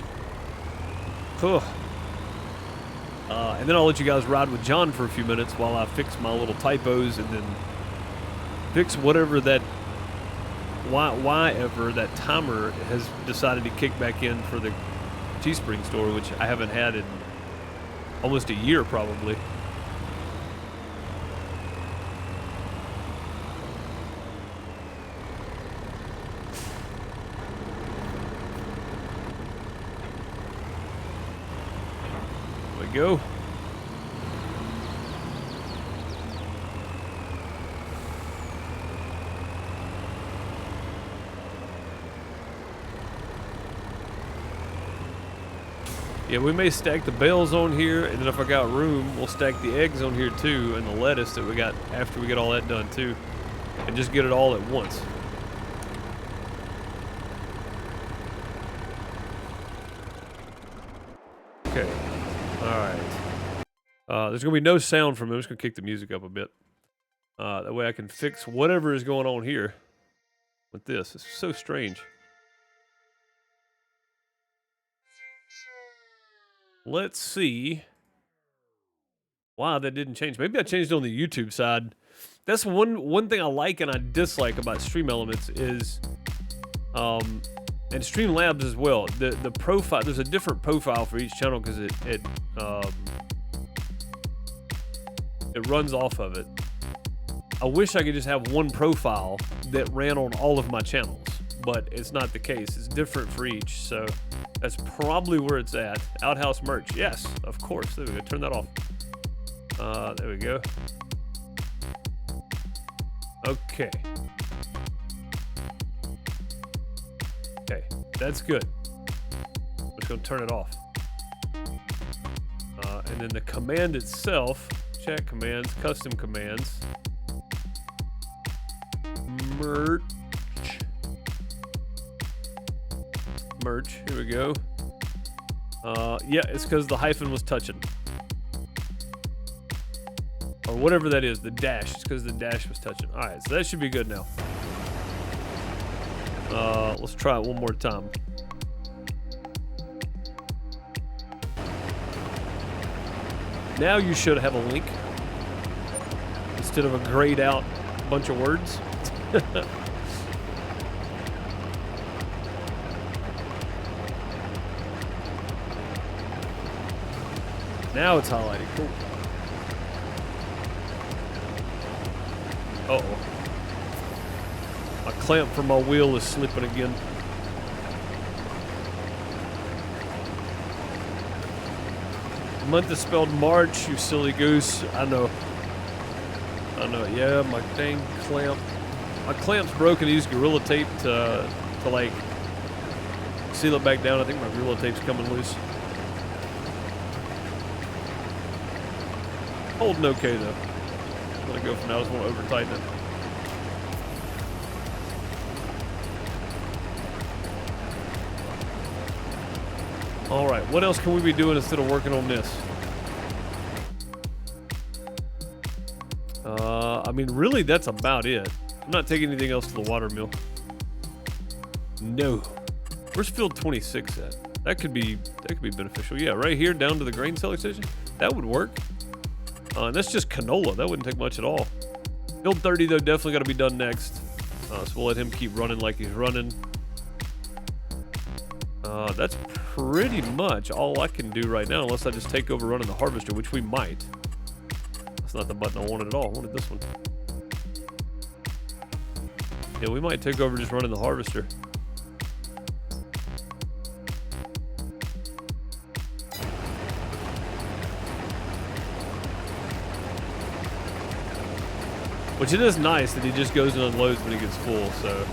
And then I'll let you guys ride with John for a few minutes while I fix my little typos and then fix whatever that why-ever that timer has decided to kick back in for the Teespring store, which I haven't had in almost a year, probably. Go. Yeah, we may stack the bales on here, and then if I got room, we'll stack the eggs on here too, and the lettuce that we got after we get all that done too, and just get it all at once. Okay. Alright. There's going to be no sound from it. I'm just going to kick the music up a bit. That way I can fix whatever is going on here with this. It's so strange. Let's see why that didn't change. Maybe I changed it on the YouTube side. That's one thing I like and I dislike about Stream Elements is... and Streamlabs as well. The profile, there's a different profile for each channel because it runs off of it. I wish I could just have one profile that ran on all of my channels, but it's not the case. It's different for each, so that's probably where it's at. Outhouse merch, yes, of course. There we go. Turn that off. There we go. Okay. Okay, that's good. I'm just going to turn it off. And then the command itself, chat commands, custom commands, merch, here we go. Yeah, it's because the hyphen was touching. Or whatever that is, the dash, it's because the dash was touching. Alright, so that should be good now. Let's try it one more time. Now you should have a link. instead of a grayed out bunch of words. Now it's highlighted. Cool. Uh-oh. My clamp for my wheel is slipping again. The month is spelled March, you silly goose. I know. Yeah, my dang clamp. My clamp's broken. I use Gorilla Tape to like seal it back down. I think my Gorilla Tape's coming loose. Holding okay though. I'm gonna go for now. I just want to over tighten it. All right, what else can we be doing instead of working on this? I mean, really, that's about it. I'm not taking anything else to the water mill. No. Where's field 26 at? That could be beneficial. Yeah, right here down to the grain selling station. That would work. And that's just canola. That wouldn't take much at all. Field 30 though, definitely got to be done next. So we'll let him keep running like he's running. That's pretty much all I can do right now, unless I just take over running the harvester, which we might. That's not the button I wanted at all. I wanted this one. Yeah, we might take over just running the harvester. Which it is nice that he just goes and unloads when he gets full, so.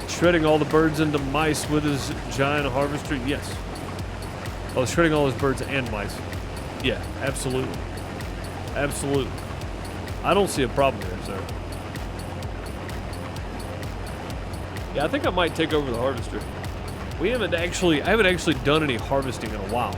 Shredding all the birds into mice with his giant harvester? Yes. Oh, shredding all his birds and mice. Yeah, absolutely. Absolutely. I don't see a problem there, sir. Yeah, I think I might take over the harvester. I haven't actually done any harvesting in a while.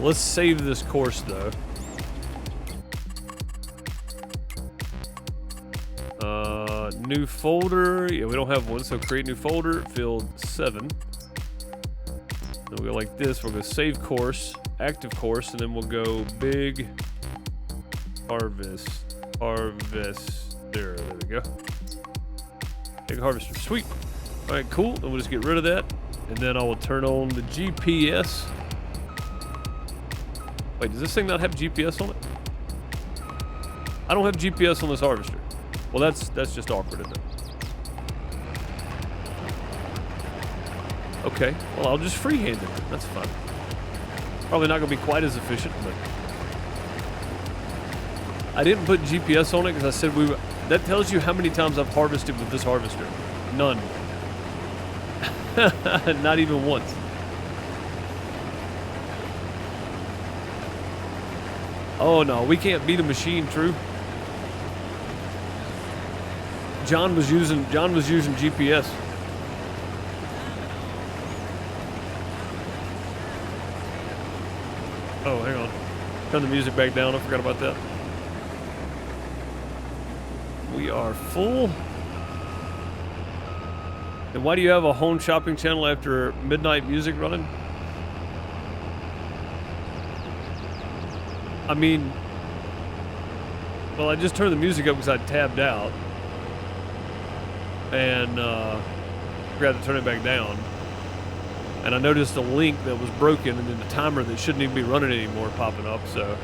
Let's save this course though. New folder. Yeah, we don't have one, so create new folder. Field 7. Then we'll go like this. We'll go save course, active course, and then we'll go big harvest. There we go. Big harvester. Sweet. All right, cool. Then we'll just get rid of that, and then I will turn on the GPS. Wait, does this thing not have GPS on it? I don't have GPS on this harvester. Well, that's just awkward, isn't it? Okay, well, I'll just freehand it. That's fine. Probably not going to be quite as efficient, but... I didn't put GPS on it because I said we were... That tells you how many times I've harvested with this harvester. None. Not even once. Oh no, we can't beat a machine, true. John was using GPS. Oh, hang on. Turn the music back down. I forgot about that. We are full. And why do you have a home shopping channel after midnight music running? I mean, well, I just turned the music up because I tabbed out and forgot to turn it back down. And I noticed a link that was broken and then the timer that shouldn't even be running anymore popping up. So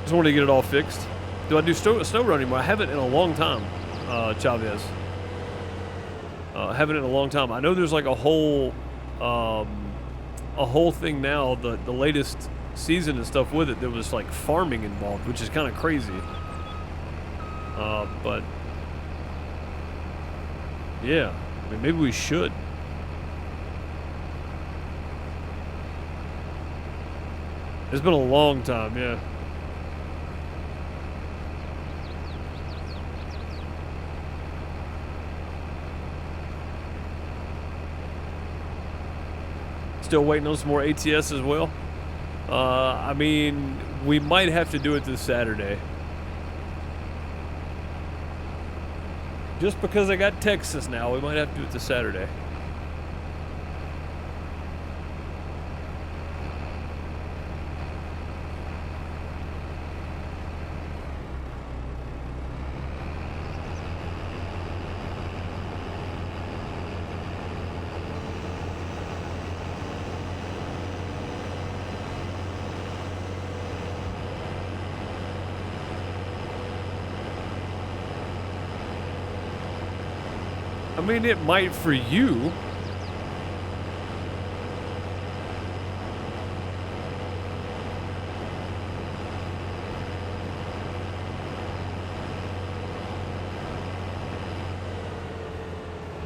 just wanted to get it all fixed. Do I do snow run anymore? I haven't in a long time, Chavez. I haven't in a long time. I know there's like a whole thing now, the latest season and stuff with it. There was like farming involved, which is kind of crazy. But yeah, I mean, maybe we should. It's been a long time, yeah. Still waiting on some more ATS as well. I mean, we might have to do it this Saturday. Just because I got Texas now, we might have to do it this Saturday. I mean, it might for you.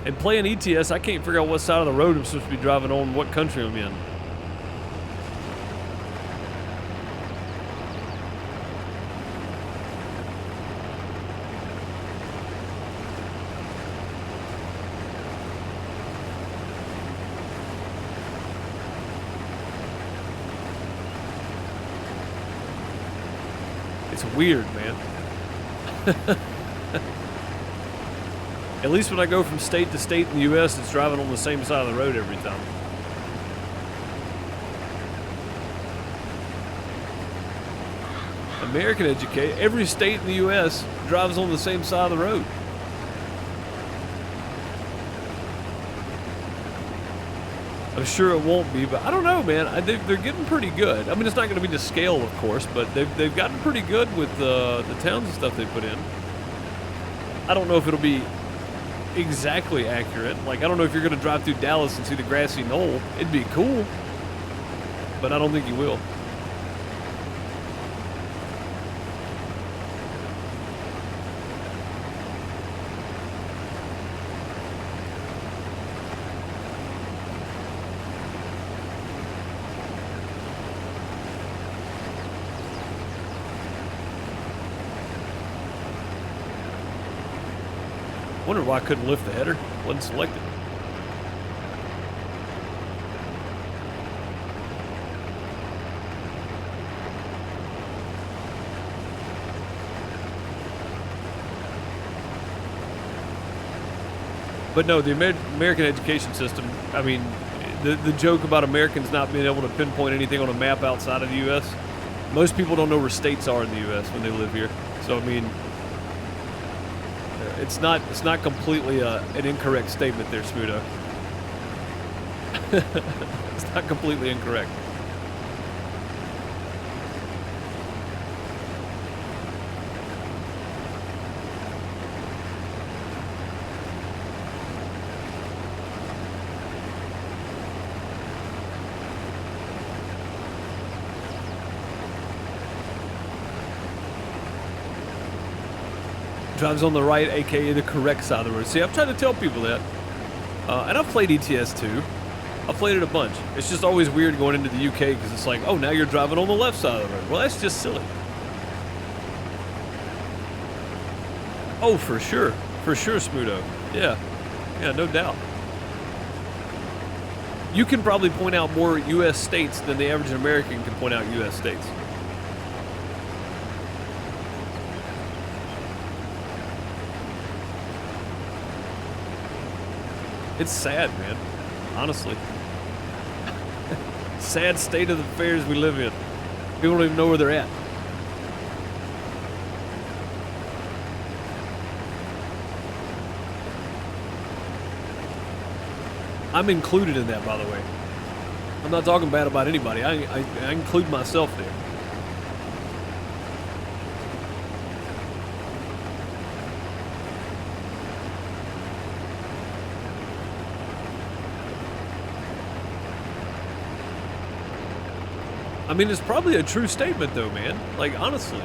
And playing ETS, I can't figure out what side of the road I'm supposed to be driving on, what country I'm in. It's weird, man. At least when I go from state to state in the U.S., it's driving on the same side of the road every time. American education, every state in the U.S. drives on the same side of the road. I'm sure it won't be, but I don't know, man. They're getting pretty good. I mean, it's not going to be to scale, of course, but they've gotten pretty good with the towns and stuff they put in. I don't know if it'll be exactly accurate. Like, I don't know if you're going to drive through Dallas and see the grassy knoll. It'd be cool, but I don't think you will. Wonder why I couldn't lift the header. Wasn't selected. But no, the American education system, I mean, the joke about Americans not being able to pinpoint anything on a map outside of the U.S., most people don't know where states are in the U.S. when they live here. So, I mean, it's not completely an incorrect statement there, Smudo. It's not completely incorrect. Drives on the right, aka the correct side of the road. See, I've tried to tell people that. And I've played ETS too. I've played it a bunch. It's just always weird going into the UK because it's like, oh, now you're driving on the left side of the road. Well, that's just silly. Oh, for sure. For sure, Smudo. Yeah. Yeah, no doubt. You can probably point out more U.S. states than the average American can point out U.S. states. It's sad, man. Honestly. Sad state of the affairs we live in. People don't even know where they're at. I'm included in that, by the way. I'm not talking bad about anybody. I include myself there. I mean, it's probably a true statement, though, man. Like, honestly.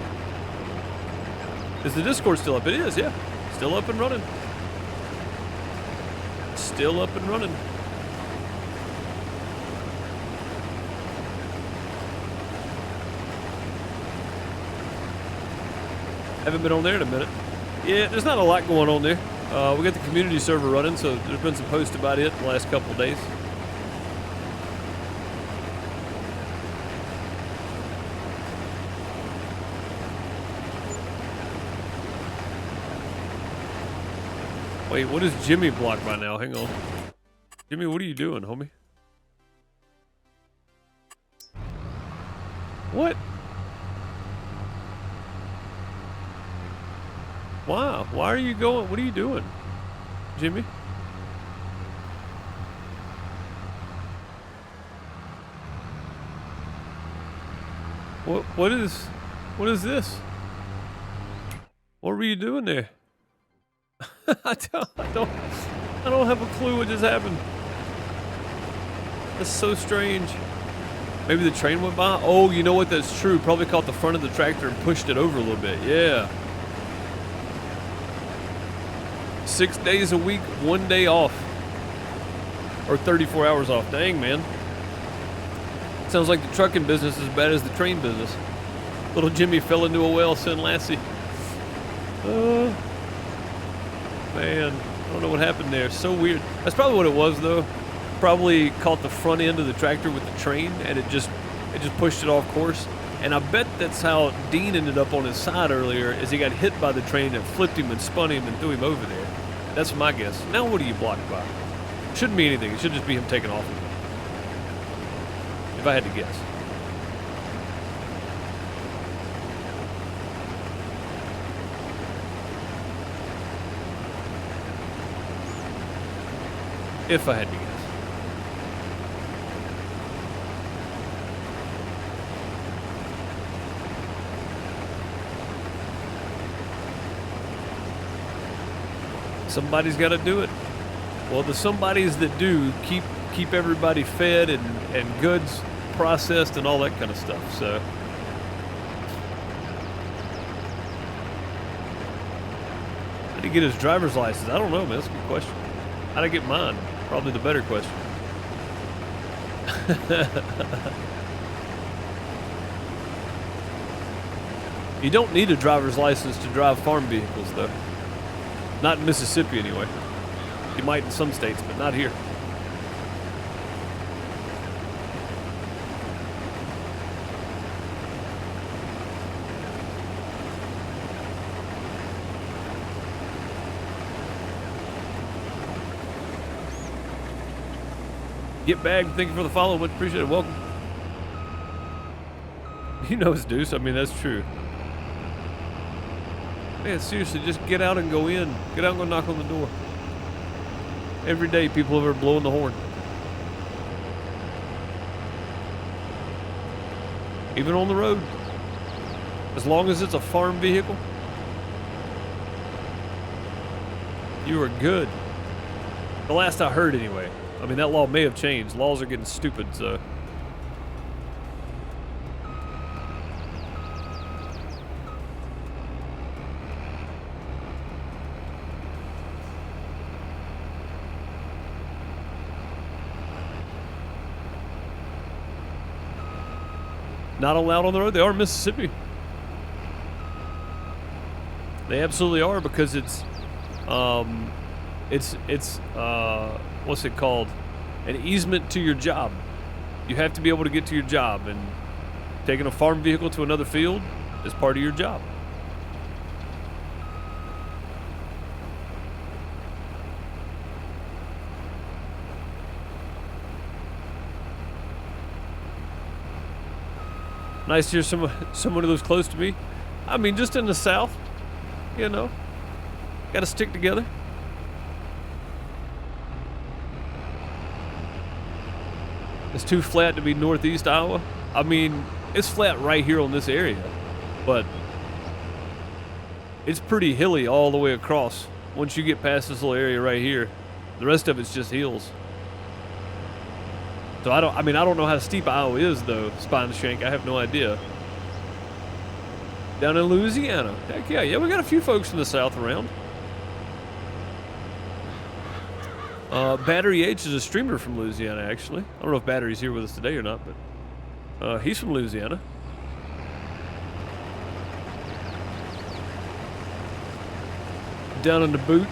Is the Discord still up? It is, yeah. Still up and running. Still up and running. Haven't been on there in a minute. Yeah, there's not a lot going on there. We got the community server running, so there's been some posts about it the last couple of days. Wait, what is Jimmy blocked by now? Hang on. Jimmy, what are you doing, homie? What? Wow. Why are you going? What are you doing, Jimmy? What is this? What were you doing there? I don't have a clue what just happened. That's so strange. Maybe the train went by? Oh, you know what? That's true. Probably caught the front of the tractor and pushed it over a little bit. Yeah. 6 days a week, 1 day off. Or 34 hours off. Dang, man. Sounds like the trucking business is as bad as the train business. Little Jimmy fell into a well, son Lassie. Man, I don't know what happened there. So weird. That's probably what it was, though. Probably caught the front end of the tractor with the train, and it just pushed it off course. And I bet that's how Dean ended up on his side earlier, is he got hit by the train and flipped him and spun him and threw him over there. That's my guess. Now what are you blocked by? Shouldn't be anything. It should just be him taking off. If I had to guess. If I had to guess. Somebody's got to do it. Well, the somebodies that do keep everybody fed and goods processed and all that kind of stuff. So how did he get his driver's license? I don't know, man. That's a good question. How'd I get mine? Probably the better question. You don't need a driver's license to drive farm vehicles, though. Not in Mississippi, anyway. You might in some states, but not here. Get bagged. Thank you for the follow. Much appreciated. Welcome. You know it's Deuce. I mean, that's true. Man, seriously, just get out and go in. Get out and go knock on the door. Every day, people over blowing the horn. Even on the road. As long as it's a farm vehicle, you are good. The last I heard, anyway. I mean, that law may have changed. Laws are getting stupid, so. Not allowed on the road? They are in Mississippi. They absolutely are, because it's what's it called? An easement to your job. You have to be able to get to your job, and taking a farm vehicle to another field is part of your job. Nice to hear someone who lives close to me. I mean, just in the South, you know, got to stick together. It's too flat to be northeast Iowa. I mean, it's flat right here on this area, but it's pretty hilly all the way across. Once you get past this little area right here, the rest of it's just hills. So I don't know how steep Iowa is, though, Spine Shank. I have no idea. Down in Louisiana. Heck yeah. Yeah, we got a few folks from the South around. Battery H is a streamer from Louisiana, actually. I don't know if Battery's here with us today or not, but he's from Louisiana. Down in the boot.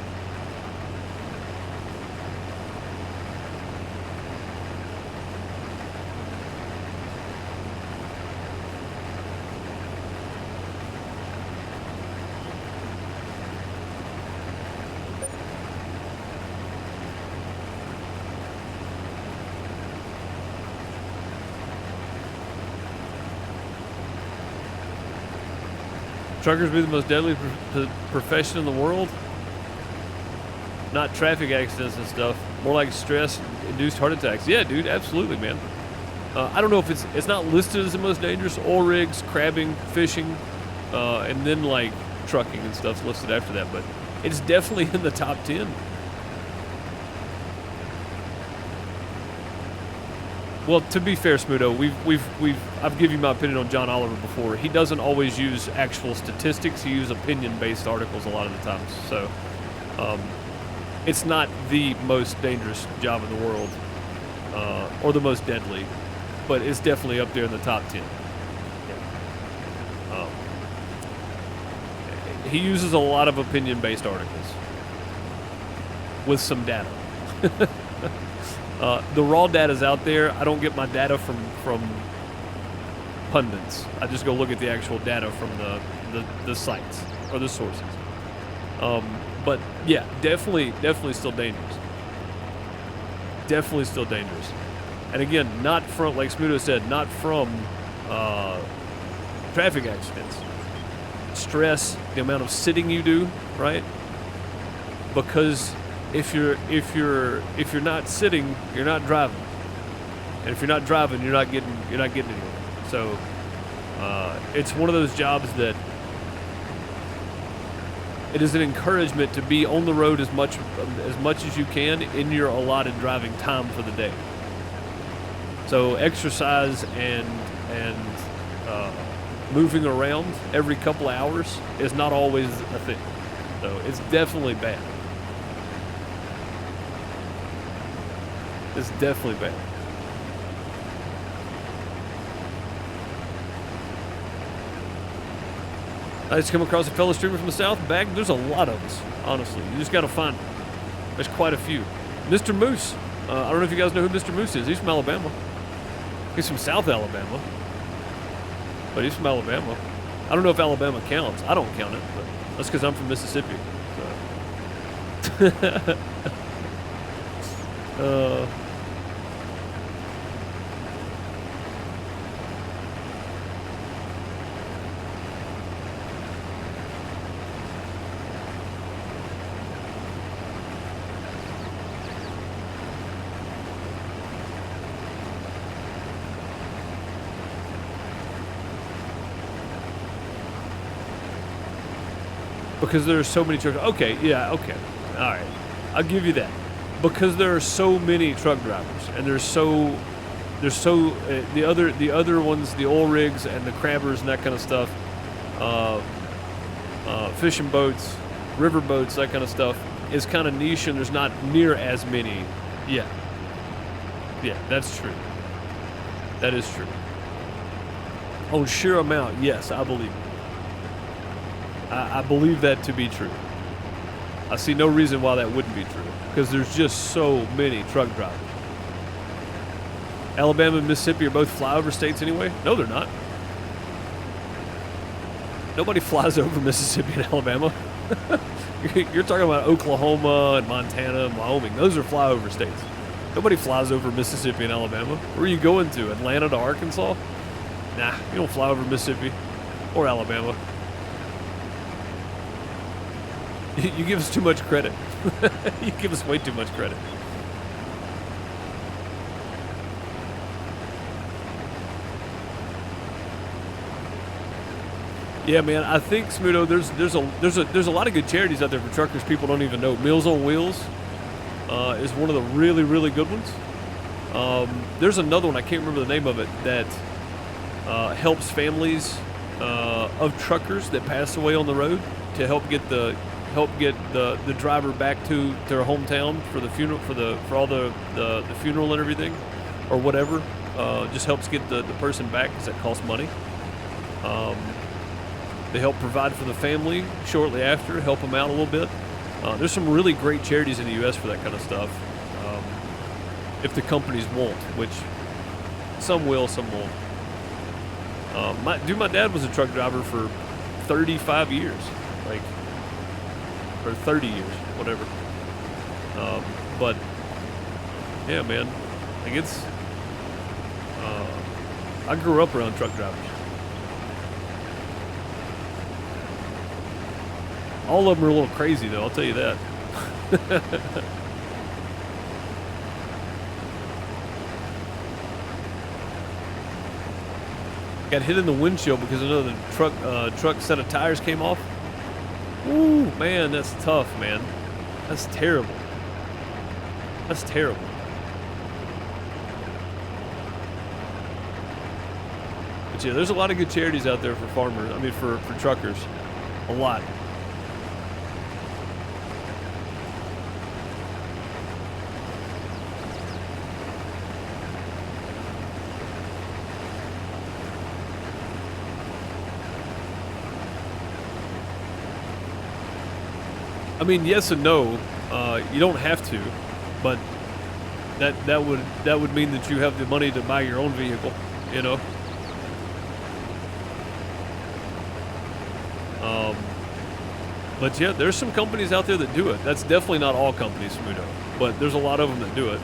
Truckers be the most deadly profession in the world? Not traffic accidents and stuff. More like stress-induced heart attacks. Yeah, dude, absolutely, man. I don't know if it's not listed as the most dangerous. Oil rigs, crabbing, fishing, and then like trucking and stuff's listed after that. But it's definitely in the top 10. Well, to be fair, Smudo, I've given you my opinion on John Oliver before. He doesn't always use actual statistics. He uses opinion-based articles a lot of the times. So, it's not the most dangerous job in the world, or the most deadly, but it's definitely up there in the top 10. Yeah. He uses a lot of opinion-based articles with some data. The raw data's out there. I don't get my data from pundits. I just go look at the actual data from the sites or the sources. But yeah, definitely still dangerous. Definitely still dangerous. And again, not from, like Smudo said, not from traffic accidents. Stress, the amount of sitting you do, right? Because if you're not sitting, you're not driving, and if you're not driving, you're not getting anywhere. So it's one of those jobs that it is an encouragement to be on the road as much as you can in your allotted driving time for the day. So exercise and moving around every couple of hours is not always a thing. So it's definitely bad. It's definitely bad. I just come across a fellow streamer from the south back. There's a lot of us, honestly. You just got to find them. There's quite a few. Mr. Moose. I don't know if you guys know who Mr. Moose is. He's from Alabama. He's from South Alabama. But he's from Alabama. I don't know if Alabama counts. I don't count it, but that's because I'm from Mississippi. So. Because there are so many trucks. Okay, yeah, okay. All right. I'll give you that. Because there are so many truck drivers, and there's so the other ones, the oil rigs and the crabbers and that kind of stuff, fishing boats, river boats, that kind of stuff is kind of niche, and there's not near as many. Yeah, that's true. That is true. On sheer amount, yes, I believe it. I believe that to be true. I see no reason why that wouldn't be true, because there's just so many truck drivers. Alabama and Mississippi are both flyover states anyway? No, they're not. Nobody flies over Mississippi and Alabama. You're talking about Oklahoma and Montana and Wyoming. Those are flyover states. Nobody flies over Mississippi and Alabama. Where are you going to? Atlanta to Arkansas? Nah, you don't fly over Mississippi or Alabama. You give us too much credit. You give us way too much credit. Yeah, man. I think, Smudo, there's a lot of good charities out there for truckers people don't even know. Meals on Wheels is one of the really, really good ones. There's another one, I can't remember the name of it, that helps families of truckers that pass away on the road to help get the driver back to their hometown for the funeral, for all the funeral and everything, or whatever. Just helps get the person back, because that costs money. They help provide for the family shortly after, help them out a little bit. There's some really great charities in the U.S. for that kind of stuff. If the companies won't, which some will, some won't. My dad was a truck driver for 35 years, or 30 years, whatever. But yeah, man, it's. I grew up around truck drivers. All of them are a little crazy, though, I'll tell you that. Got hit in the windshield because another truck set of tires came off. Ooh, man, that's tough, man. That's terrible. That's terrible. But yeah, there's a lot of good charities out there for farmers. I mean, for truckers. A lot. I mean, yes and no. You don't have to, but that would mean that you have the money to buy your own vehicle, you know. But yeah, there's some companies out there that do it. That's definitely not all companies, Smudo, but there's a lot of them that do it.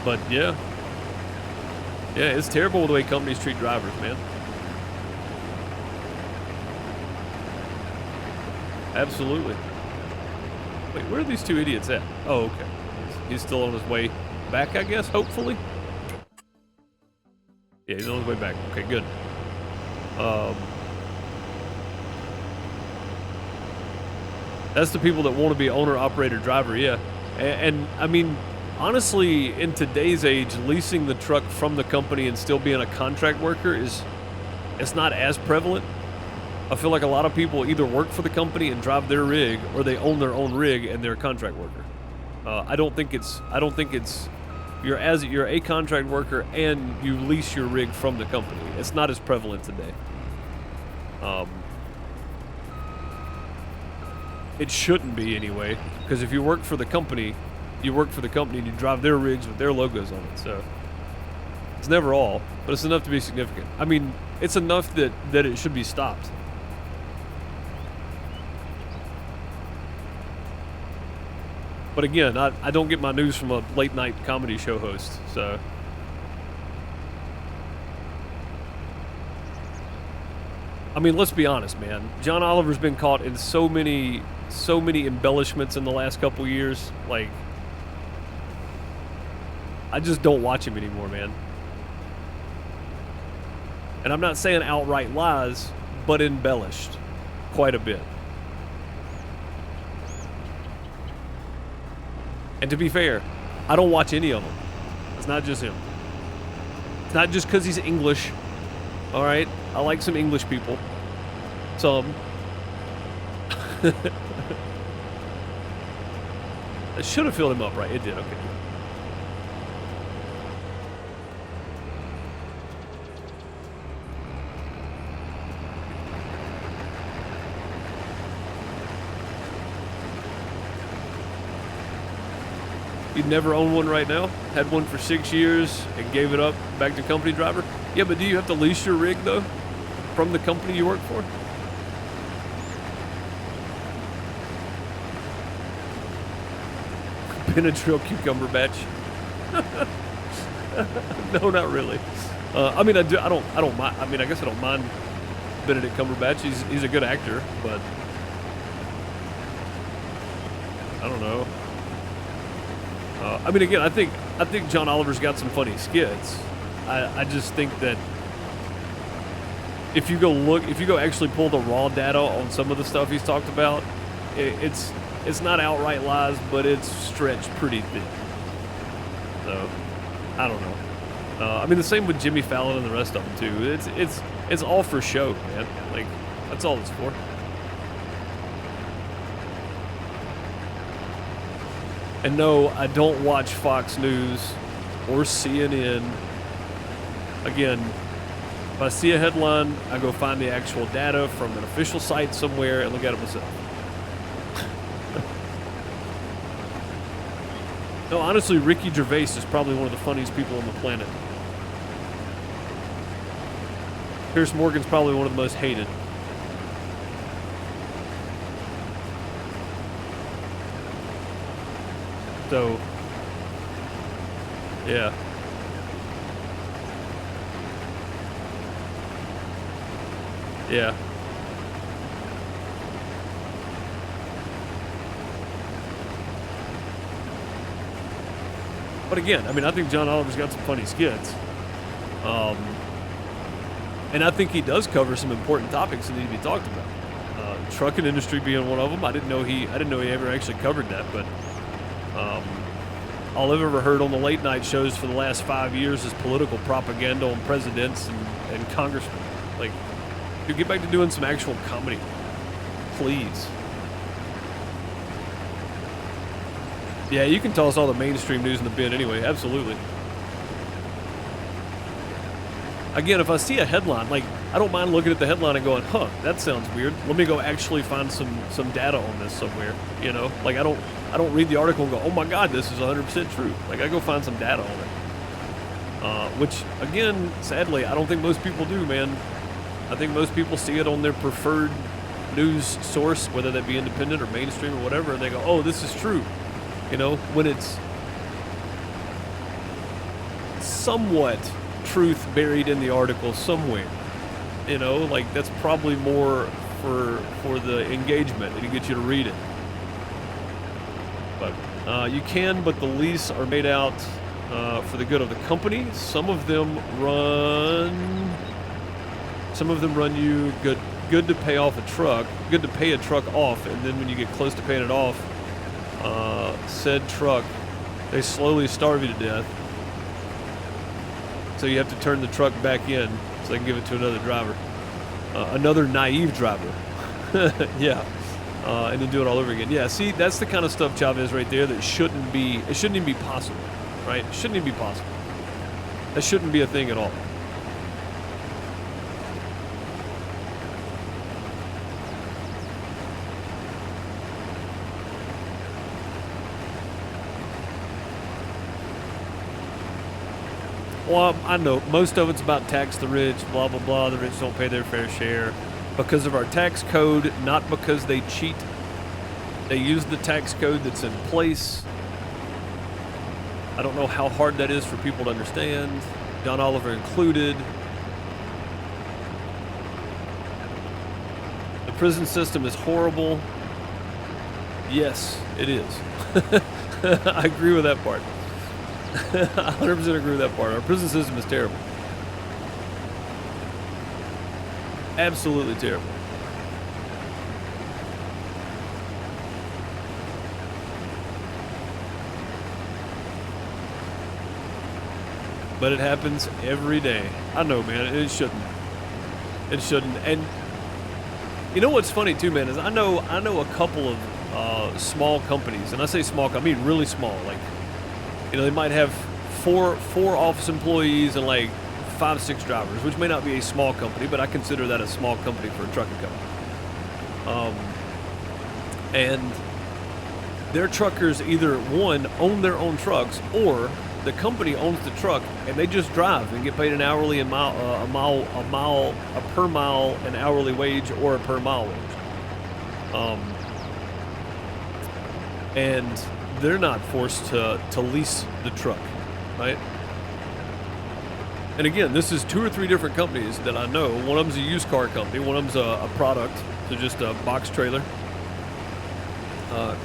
But yeah, it's terrible the way companies treat drivers, man. Absolutely. Wait, where are these two idiots at? Oh, okay. He's still on his way back, I guess, hopefully. Yeah, he's on his way back. Okay, good. That's the people that want to be owner, operator, driver, yeah. And I mean, honestly, in today's age, leasing the truck from the company and still being a contract worker it's not as prevalent. I feel like a lot of people either work for the company and drive their rig, or they own their own rig and they're a contract worker. I don't think it's you're a contract worker and you lease your rig from the company. It's not as prevalent today. It shouldn't be anyway, because if you work for the company, you work for the company and you drive their rigs with their logos on it. So it's never all, but it's enough to be significant. I mean, it's enough that it should be stopped. But again, I don't get my news from a late night comedy show host, so. I mean, let's be honest, man. John Oliver's been caught in so many embellishments in the last couple years. Like, I just don't watch him anymore, man. And I'm not saying outright lies, but embellished quite a bit. And to be fair, I don't watch any of them. It's not just him. It's not just because he's English. All right? I like some English people. Some. It should have filled him up, right? It did. Okay. You'd never own one right now? Had one for 6 years and gave it up back to company driver? Yeah, but do you have to lease your rig, though, from the company you work for? Benadryl cucumber batch? No, not really. I mean, I don't mind. I mean, I guess I don't mind Benedict Cumberbatch. He's a good actor, but I don't know. I mean, again, I think John Oliver's got some funny skits. I just think that if you go actually pull the raw data on some of the stuff he's talked about, it's not outright lies, but it's stretched pretty thin. So, I don't know. I mean, the same with Jimmy Fallon and the rest of them too. It's all for show, man. Like, that's all it's for. And no, I don't watch Fox News or CNN. Again, if I see a headline, I go find the actual data from an official site somewhere and look at it myself. No, honestly, Ricky Gervais is probably one of the funniest people on the planet. Piers Morgan's probably one of the most hated. So, yeah. Yeah. But again, I mean, I think John Oliver's got some funny skits. And I think he does cover some important topics that need to be talked about. Trucking industry being one of them. I didn't know he ever actually covered that, but all I've ever heard on the late night shows for the last 5 years is political propaganda on presidents and congressmen. Like, dude, get back to doing some actual comedy, please. Yeah, you can toss all the mainstream news in the bin anyway, absolutely. Again, if I see a headline, like, I don't mind looking at the headline and going, huh, that sounds weird. Let me go actually find some data on this somewhere, you know? Like, I don't read the article and go, oh my God, this is 100% true. Like, I go find some data on it. Which, again, sadly, I don't think most people do, man. I think most people see it on their preferred news source, whether that be independent or mainstream or whatever, and they go, oh, this is true. You know, when it's somewhat truth buried in the article somewhere. You know, like, that's probably more for the engagement and to get you to read it. But you can, but the lease are made out for the good of the company. Some of them run you good to pay off a truck, good to pay a truck off, and then when you get close to paying it off, said truck, they slowly starve you to death. So you have to turn the truck back in so they can give it to another driver, another naive driver. Yeah, and then do it all over again. Yeah, see, that's the kind of stuff, Chavez, right there, that shouldn't even be possible, right? It shouldn't even be possible. That shouldn't be a thing at all. Well, I know most of it's about tax the rich, blah, blah, blah. The rich don't pay their fair share because of our tax code, not because they cheat. They use the tax code that's in place. I don't know how hard that is for people to understand, John Oliver included. The prison system is horrible. Yes, it is. I agree with that part. I 100% agree with that part. Our prison system is terrible. Absolutely terrible. But it happens every day. I know, man. It shouldn't. It shouldn't. And you know what's funny too, man, is I know a couple of small companies, and I say small, I mean really small, like, you know, they might have four office employees and like 5-6 drivers, which may not be a small company, but I consider that a small company for a trucking company. And their truckers either, one, own their own trucks, or the company owns the truck and they just drive and get paid an hourly and a per mile an hourly wage or a per mile wage. And they're not forced to lease the truck, right? And again, this is 2 or 3 different companies that I know. One of them's a used car company. One of them's a product, so just a box trailer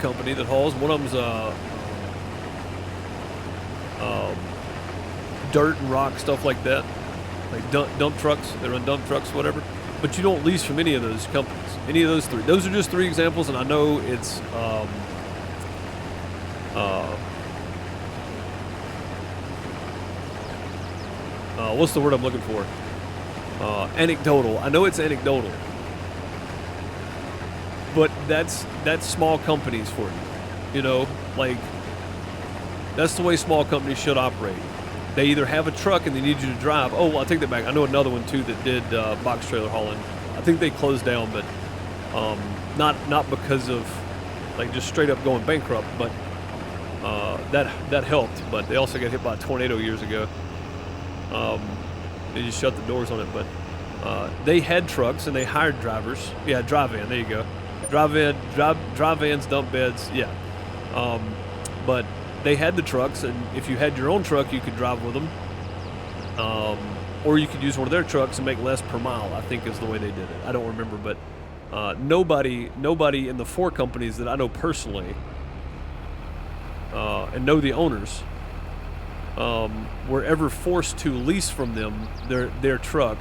company that hauls. One of them's dirt and rock, stuff like that, like dump trucks. They run dump trucks, whatever. But you don't lease from any of those companies. Any of those 3. Those are just 3 examples, and I know it's what's the word I'm looking for? Anecdotal. I know it's anecdotal, but that's small companies for you. You know, like, that's the way small companies should operate. They either have a truck and they need you to drive. Oh, well, I take that back. I know another one too that did box trailer hauling. I think they closed down, but not because of like just straight up going bankrupt, but that helped. But they also got hit by a tornado years ago. They just shut the doors on it, but they had trucks and they hired drivers. Yeah, drive van. There you go. Drive vans, dump beds. Yeah. But they had the trucks, and if you had your own truck, you could drive with them. or you could use one of their trucks and make less per mile, I think is the way they did it. I don't remember, but nobody in the 4 companies that I know personally and know the owners were ever forced to lease from them their truck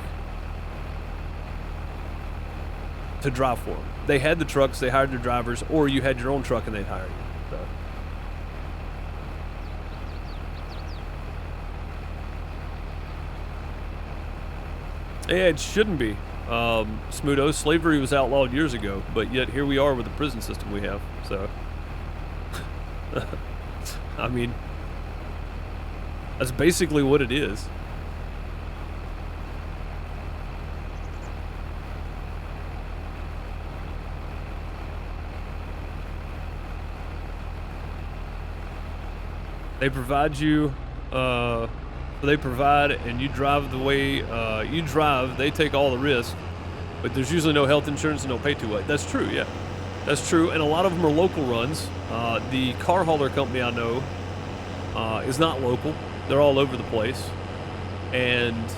to drive for them. They had the trucks, they hired their drivers, or you had your own truck and they'd hire you. So. Yeah, it shouldn't be. Smootho, slavery was outlawed years ago, but yet here we are with the prison system we have. So, I mean, that's basically what it is. They provide you, they provide and you drive the way you drive. They take all the risk, but there's usually no health insurance and no pay to what. That's true, yeah. That's true, and a lot of them are local runs. The car hauler company I know is not local. They're all over the place, and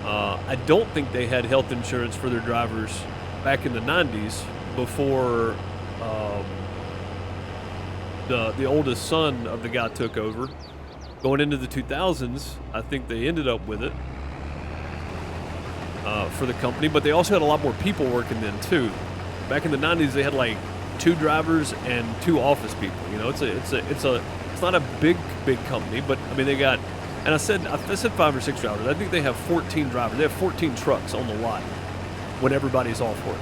I don't think they had health insurance for their drivers back in the 90s before the oldest son of the guy took over. Going into the 2000s, I think they ended up with it for the company, but they also had a lot more people working then too. Back in the 90s, they had like 2 drivers and 2 office people. You know, it's not a big company, but I mean they got. And I said 5 or 6 drivers. I think they have 14 drivers. They have 14 trucks on the lot when everybody's off work.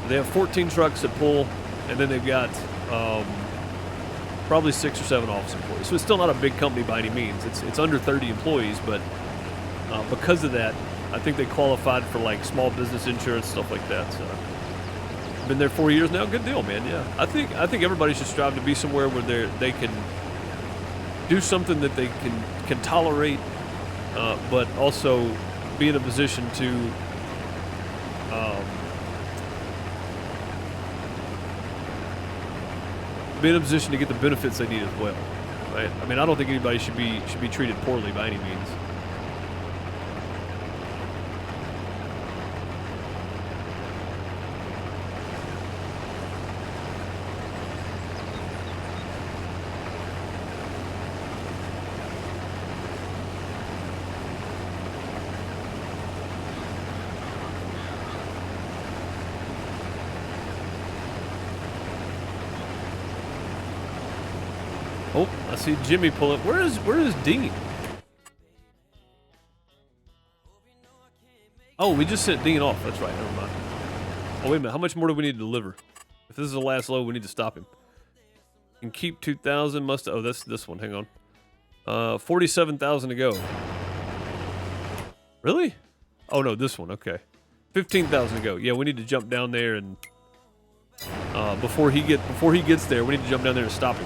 They have 14 trucks that pull, and then they've got probably 6 or 7 office employees. So it's still not a big company by any means. It's under 30 employees, but because of that, I think they qualified for like small business insurance, stuff like that. So been there 4 years now. Good deal, man. Yeah, I think everybody should strive to be somewhere where they can do something that they can tolerate, but also be in a position to be in a position to get the benefits they need as well, right? I mean, I don't think anybody should be treated poorly by any means. Oh, I see Jimmy pull up. Where is Dean? Oh, we just sent Dean off. That's right. Never mind. Oh, wait a minute. How much more do we need to deliver? If this is the last load, we need to stop him. And keep 2,000. Must. Oh, that's this one. Hang on. 47,000 to go. Really? Oh no, this one. Okay. 15,000 to go. Yeah, we need to jump down there and before he gets there, we need to jump down there and stop him.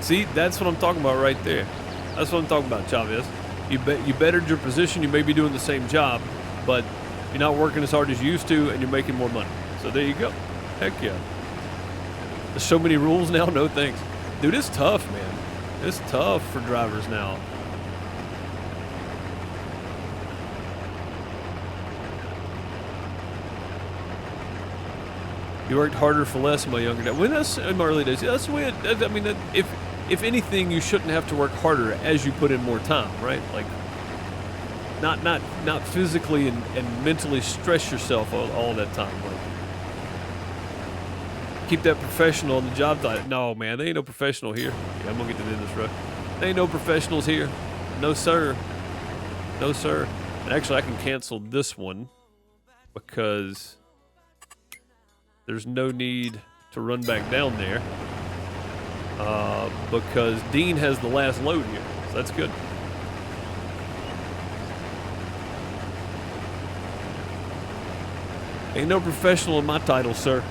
See, that's what I'm talking about right there. That's what I'm talking about, Chavez. You bettered your position. You may be doing the same job, but you're not working as hard as you used to, and you're making more money. So there you go. Heck yeah. There's so many rules now. No thanks. Dude, it's tough, man. It's tough for drivers now. You worked harder for less in my younger days. When that's in my early days, that's the way I mean, if anything, you shouldn't have to work harder as you put in more time, right? Like, not physically and mentally stress yourself all that time. Like, keep that professional on the job diet. No, man, they ain't no professional here. Yeah, I'm gonna get to the end of this road. There ain't no professionals here. No, sir. No, sir. And actually, I can cancel this one because there's no need to run back down there because Dean has the last load here. So that's good. Ain't no professional in my title, sir.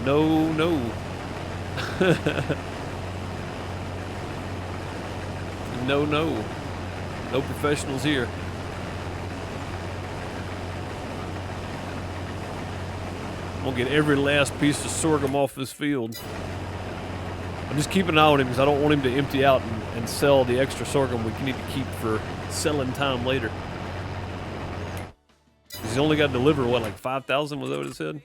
No, no. No, no. No professionals here. I'm gonna get every last piece of sorghum off this field. I'm just keeping an eye on him because I don't want him to empty out and sell the extra sorghum we need to keep for selling time later. He's only got to deliver, what, like 5,000? Was that what it said?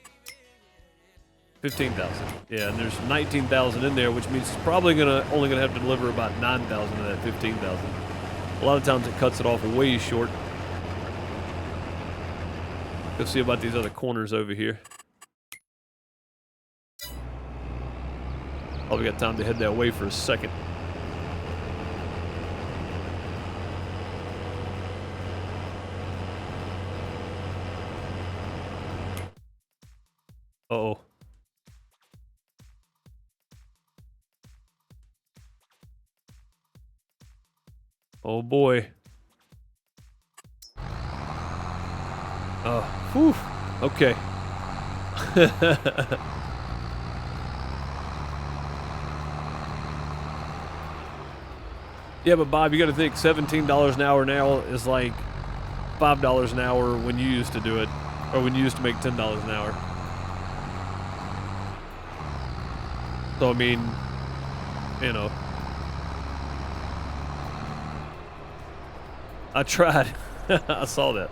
15,000. Yeah, and there's 19,000 in there, which means he's probably only gonna have to deliver about 9,000 of that 15,000. A lot of times it cuts it off way short. Go see about these other corners over here. Probably got time to head that way for a second. Uh-oh. Oh boy. Oh, whew. Okay. Yeah, but Bob, you got to think $17 an hour now is like $5 an hour when you used to do it, or when you used to make $10 an hour. So I mean, you know, I tried. I saw that.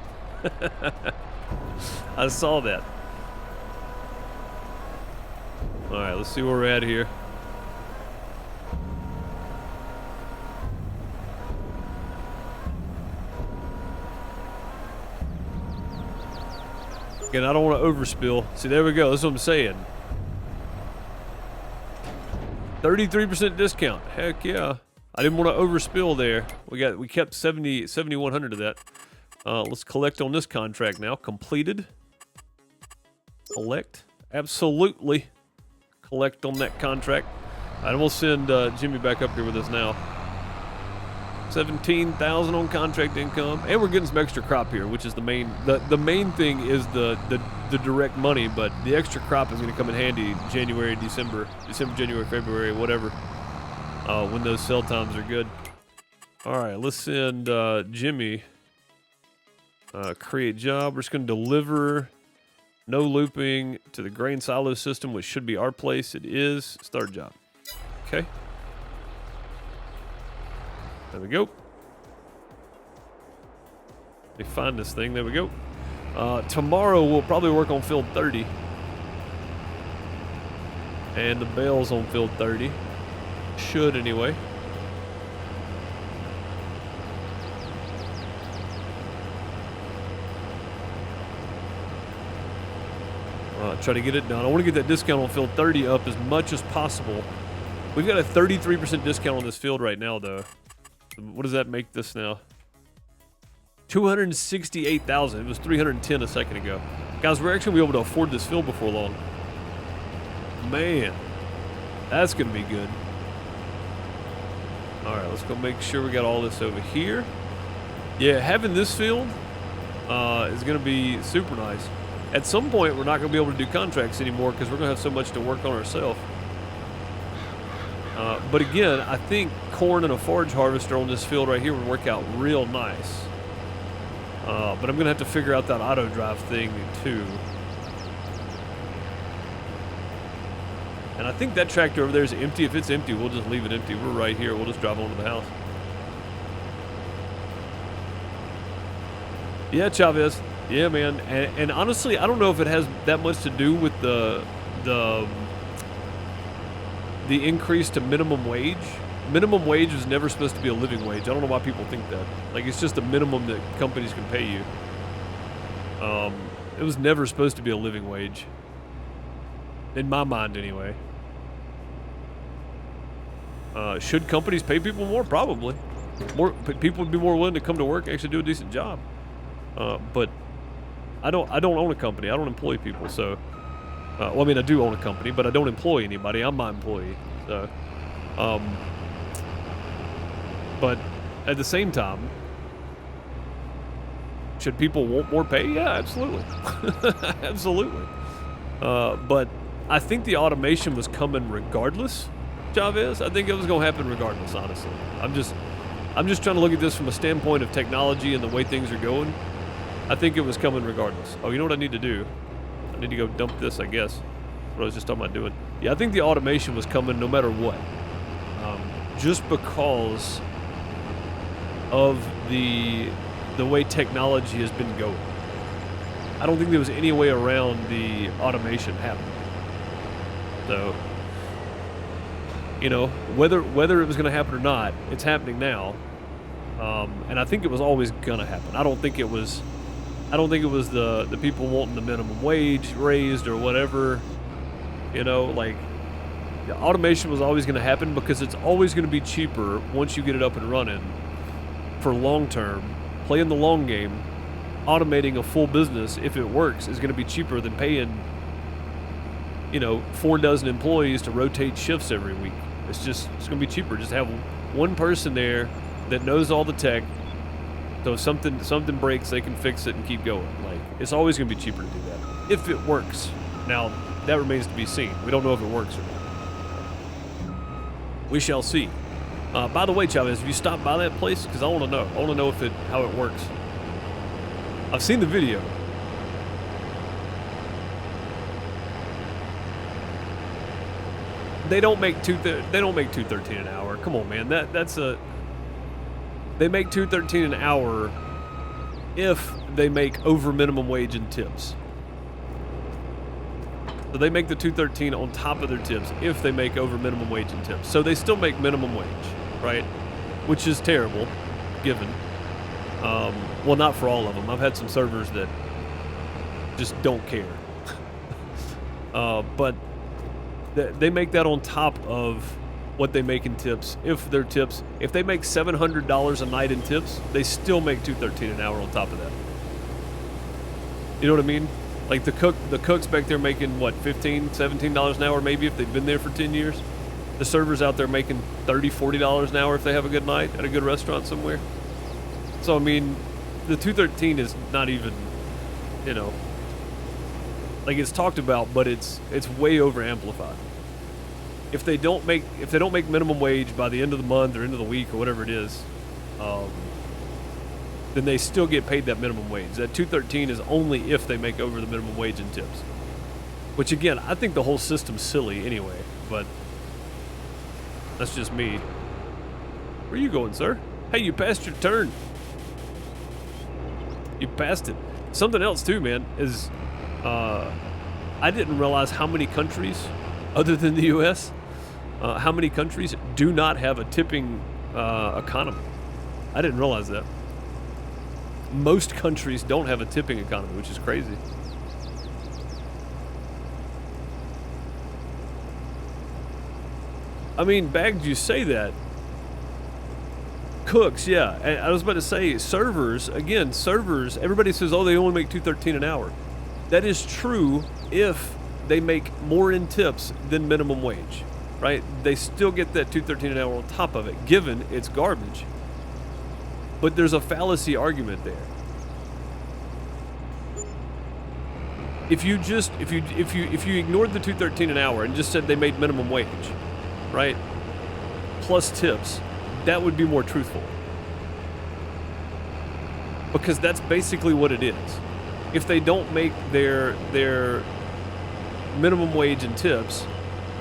I saw that. All right, let's see where we're at here. Again, I don't want to overspill. See, there we go. That's what I'm saying. 33% discount. Heck yeah. I didn't want to overspill there. We kept 7,100 of that. Let's collect on this contract now. Completed. Collect. Absolutely. Collect on that contract. All right, we'll send Jimmy back up here with us now. 17,000 on contract income, and we're getting some extra crop here, which is the main. The main thing is the direct money, but the extra crop is going to come in handy January, December, January, February, whatever. When those sell times are good. All right, let's send Jimmy. Create job. We're just going to deliver no looping to the grain silo system, which should be our place. It is. Start job. Okay. There we go. Let me find this thing. There we go. Tomorrow we'll probably work on field 30. And the bales on field 30. Should anyway. Try to get it done. I want to get that discount on field 30 up as much as possible. We've got a 33% discount on this field right now, though. What does that make this now? 268,000. It was 310 a second ago. Guys, we're actually going to be able to afford this field before long. Man, that's going to be good. All right, let's go make sure we got all this over here. Yeah, having this field is going to be super nice. At some point, we're not going to be able to do contracts anymore because we're going to have so much to work on ourselves. But again, I think corn and a forage harvester on this field right here would work out real nice. But I'm going to have to figure out that auto drive thing too. And I think that tractor over there is empty. If it's empty, we'll just leave it empty. We're right here. We'll just drive on to the house. Yeah, Chavez. Yeah, man. And honestly, I don't know if it has that much to do with the increase to minimum wage. Minimum wage was never supposed to be a living wage. I don't know why people think that. Like, it's just the minimum that companies can pay you. It was never supposed to be a living wage. In my mind, anyway. Should companies pay people more? Probably. People would be more willing to come to work and actually do a decent job. But I don't own a company. I don't employ people, so... well, I mean, I do own a company, but I don't employ anybody. I'm my employee. So, but at the same time, should people want more pay? Yeah, absolutely. Absolutely. But I think the automation was coming regardless, Chavez. I think it was going to happen regardless, honestly. I'm just trying to look at this from a standpoint of technology and the way things are going. I think it was coming regardless. Oh, you know what I need to do? I need to go dump this, I guess. What I was just talking about doing. Yeah, I think the automation was coming no matter what. just because of the way technology has been going. I don't think there was any way around the automation happening. So, you know, whether it was going to happen or not, it's happening now, and I think it was always going to happen. I don't think it was the people wanting the minimum wage raised or whatever. You know, like, the automation was always going to happen because it's always going to be cheaper once you get it up and running for long term, playing the long game. Automating a full business, if it works, is going to be cheaper than paying, you know, 4 dozen employees to rotate shifts every week. It's going to be cheaper. Just have one person there that knows all the tech. So if something breaks, they can fix it and keep going. Like, it's always going to be cheaper to do that if it works. Now, that remains to be seen. We don't know if it works or not. We shall see. By the way, Chavez, have you stopped by that place? Because I want to know. I want to know how it works. I've seen the video. They don't make $2.13 an hour. Come on, man. They make $2.13 an hour if they make over minimum wage and tips. So they make the $2.13 on top of their tips if they make over minimum wage and tips. So they still make minimum wage, right? Which is terrible, given. Well, not for all of them. I've had some servers that just don't care. But they make that on top of what they make in tips. If they make $700 a night in tips, they still make $2.13 an hour on top of that. You know what I mean? Like the cooks back there making what, $15, $17 an hour maybe if they've been there for 10 years. The servers out there making $30, $40 an hour if they have a good night at a good restaurant somewhere. So I mean, the $2.13 is not even, you know, like it's talked about, but it's way over amplified. If they don't make minimum wage by the end of the month or end of the week or whatever it is, then they still get paid that minimum wage. That $2.13 is only if they make over the minimum wage and tips. Which again, I think the whole system's silly anyway, but that's just me. Where are you going, sir? Hey, you passed your turn. You passed it. Something else too, man, is I didn't realize how many countries, other than the U.S., how many countries do not have a tipping economy. I didn't realize that. Most countries don't have a tipping economy, which is crazy. I mean, Bagged, you say that. Cooks, yeah. And I was about to say, servers, everybody says, oh, they only make $2.13 an hour. That is true if they make more in tips than minimum wage, right? They still get that $2.13 an hour on top of it, given it's garbage. But there's a fallacy argument there. If you ignored the $2.13 an hour and just said they made minimum wage, right, plus tips, that would be more truthful. Because that's basically what it is. If they don't make their minimum wage and tips,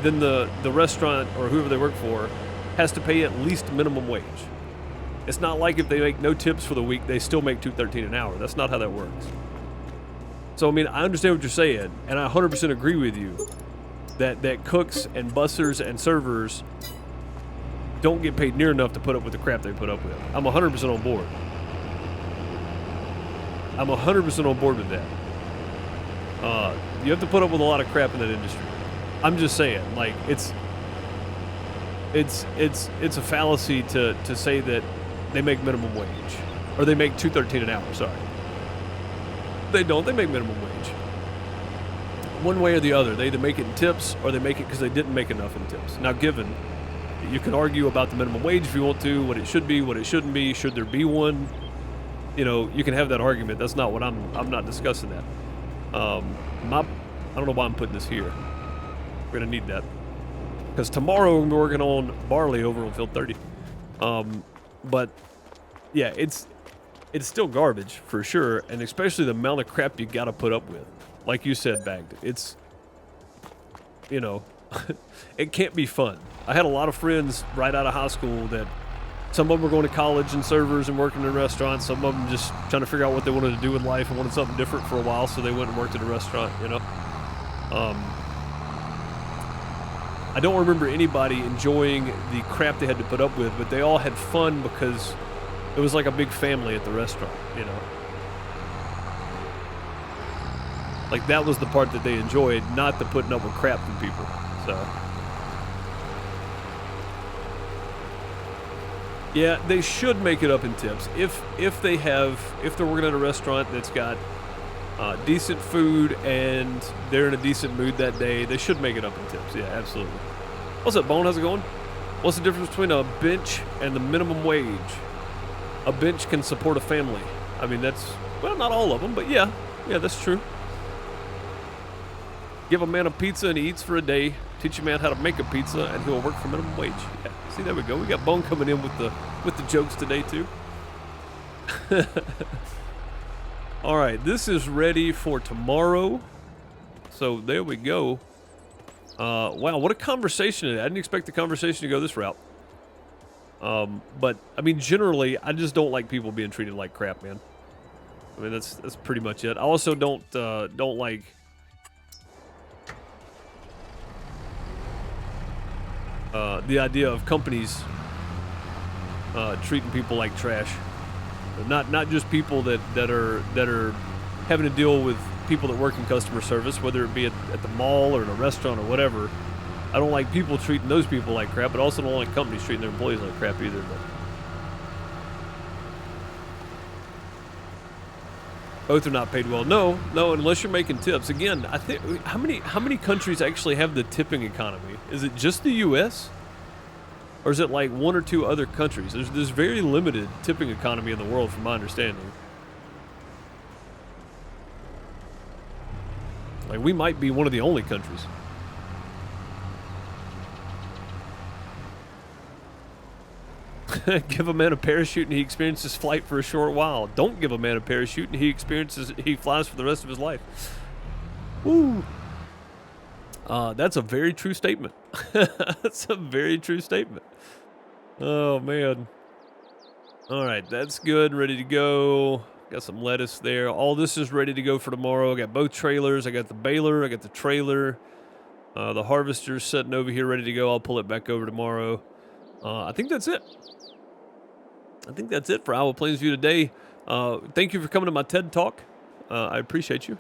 then the restaurant or whoever they work for has to pay at least minimum wage. It's not like if they make no tips for the week, they still make $2.13 an hour. That's not how that works. So, I mean, I understand what you're saying, and I 100% agree with you that cooks and bussers and servers don't get paid near enough to put up with the crap they put up with. I'm 100% on board. I'm 100% on board with that. You have to put up with a lot of crap in that industry. I'm just saying, like, it's a fallacy to say that they make minimum wage. Or they make $2.13 an hour, sorry. They don't, they make minimum wage. One way or the other. They either make it in tips or they make it because they didn't make enough in tips. Now, given, you can argue about the minimum wage if you want to, what it should be, what it shouldn't be, should there be one? You know, you can have that argument. That's not what I'm not discussing that. I don't know why I'm putting this here. We're going to need that. Because tomorrow we're working on barley over on field 30. But, yeah, it's still garbage, for sure. And especially the amount of crap you got to put up with. Like you said, Bagged. It's, you know, it can't be fun. I had a lot of friends right out of high school that some of them were going to college and servers and working in restaurants. Some of them just trying to figure out what they wanted to do with life and wanted something different for a while, so they went and worked at a restaurant, you know. I don't remember anybody enjoying the crap they had to put up with, but they all had fun because it was like a big family at the restaurant, you know. Like, that was the part that they enjoyed, not the putting up with crap from people, so. Yeah, they should make it up in tips. If they're working at a restaurant that's got decent food and they're in a decent mood that day, they should make it up in tips. Yeah, absolutely. What's up, Bone? How's it going? What's the difference between a bench and the minimum wage? A bench can support a family. I mean, that's, well, not all of them, but yeah, that's true. Give a man a pizza and he eats for a day. Teach a man how to make a pizza and he'll work for minimum wage. Yeah. See, there we go. We got Bone coming in with the jokes today too. All right, this is ready for tomorrow. So there we go. Wow, what a conversation today. I didn't expect the conversation to go this route. But I mean, generally, I just don't like people being treated like crap, man. I mean, that's pretty much it. I also don't like the idea of companies treating people like trash. Not just people that are having to deal with people that work in customer service, whether it be at the mall or in a restaurant or whatever. I don't like people treating those people like crap, but also don't like companies treating their employees like crap either. But both are not paid well. No, unless you're making tips. Again, I think how many countries actually have the tipping economy? Is it just the U.S.? Or is it like one or two other countries? There's very limited tipping economy in the world, from my understanding. Like, we might be one of the only countries. Give a man a parachute and he experiences flight for a short while. Don't give a man a parachute and he flies for the rest of his life. Woo. That's a very true statement. That's a very true statement. Oh, man. All right, that's good. Ready to go. Got some lettuce there. All this is ready to go for tomorrow. I got both trailers. I got the baler. I got the trailer. The harvester's sitting over here ready to go. I'll pull it back over tomorrow. I think that's it. I think that's it for Iowa Plainsview today. Thank you for coming to my TED Talk. I appreciate you.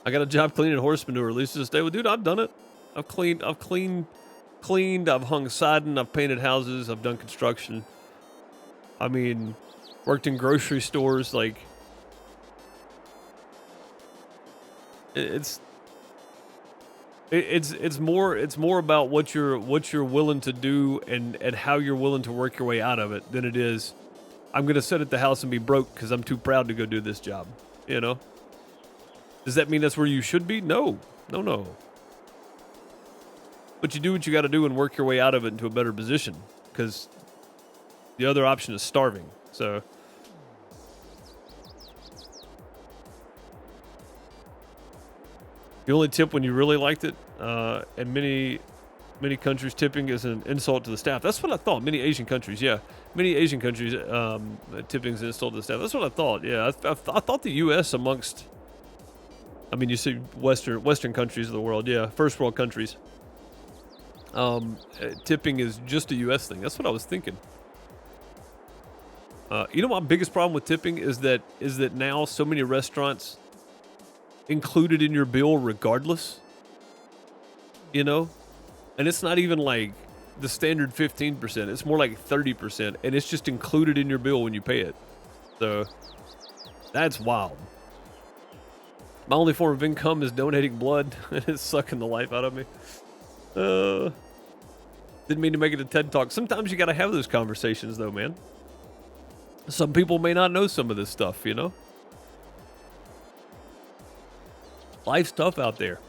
I got a job cleaning horse manure leases this day. Well, dude, I've done it. I've cleaned, I've hung siding, I've painted houses, I've done construction. I mean, worked in grocery stores. Like, it's more about what you're willing to do and how you're willing to work your way out of it than it is, I'm going to sit at the house and be broke because I'm too proud to go do this job. You know? Does that mean that's where you should be? No. But you do what you got to do and work your way out of it into a better position, because the other option is starving. So you only tip when you really liked it, and many countries tipping is an insult to the staff. That's what I thought. Many Asian countries, tipping is an insult to the staff. That's what I thought. Yeah, I thought the U.S. amongst, I mean, you see Western countries of the world, first world countries. Tipping is just a U.S. thing. That's what I was thinking. You know, my biggest problem with tipping is that now so many restaurants include it in your bill regardless. You know, and it's not even like the standard 15%. It's more like 30%, and it's just included in your bill when you pay it. So that's wild. My only form of income is donating blood, and it's sucking the life out of me. Didn't mean to make it a TED Talk. Sometimes you got to have those conversations, though, man. Some people may not know some of this stuff, you know? Life's tough out there.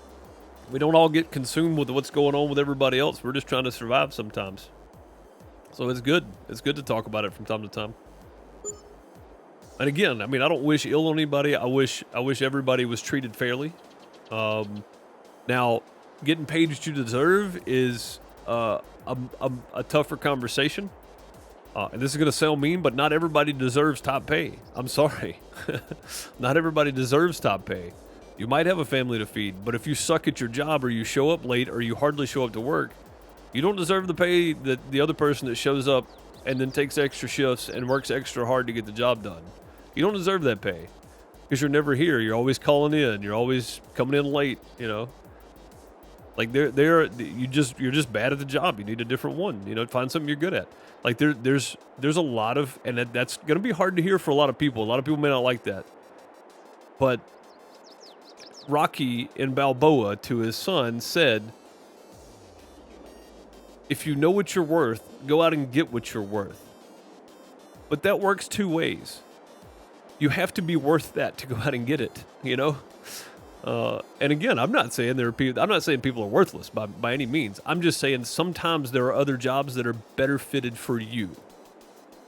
We don't all get consumed with what's going on with everybody else. We're just trying to survive sometimes. So it's good. It's good to talk about it from time to time. And again, I mean, I don't wish ill on anybody. I wish everybody was treated fairly. Now, getting paid what you deserve is a tougher conversation. And this is going to sound mean, but not everybody deserves top pay. I'm sorry. Not everybody deserves top pay. You might have a family to feed, but if you suck at your job or you show up late or you hardly show up to work, you don't deserve the pay that the other person that shows up and then takes extra shifts and works extra hard to get the job done. You don't deserve that pay because you're never here. You're always calling in. You're always coming in late, you know. Like you're just bad at the job. You need a different one, you know, find something you're good at. Like there's a lot of, and that's going to be hard to hear for a lot of people. A lot of people may not like that. But Rocky in Balboa to his son said, if you know what you're worth, go out and get what you're worth. But that works two ways. You have to be worth that to go out and get it, you know? And again, I'm not saying people are worthless by any means. I'm just saying sometimes there are other jobs that are better fitted for you.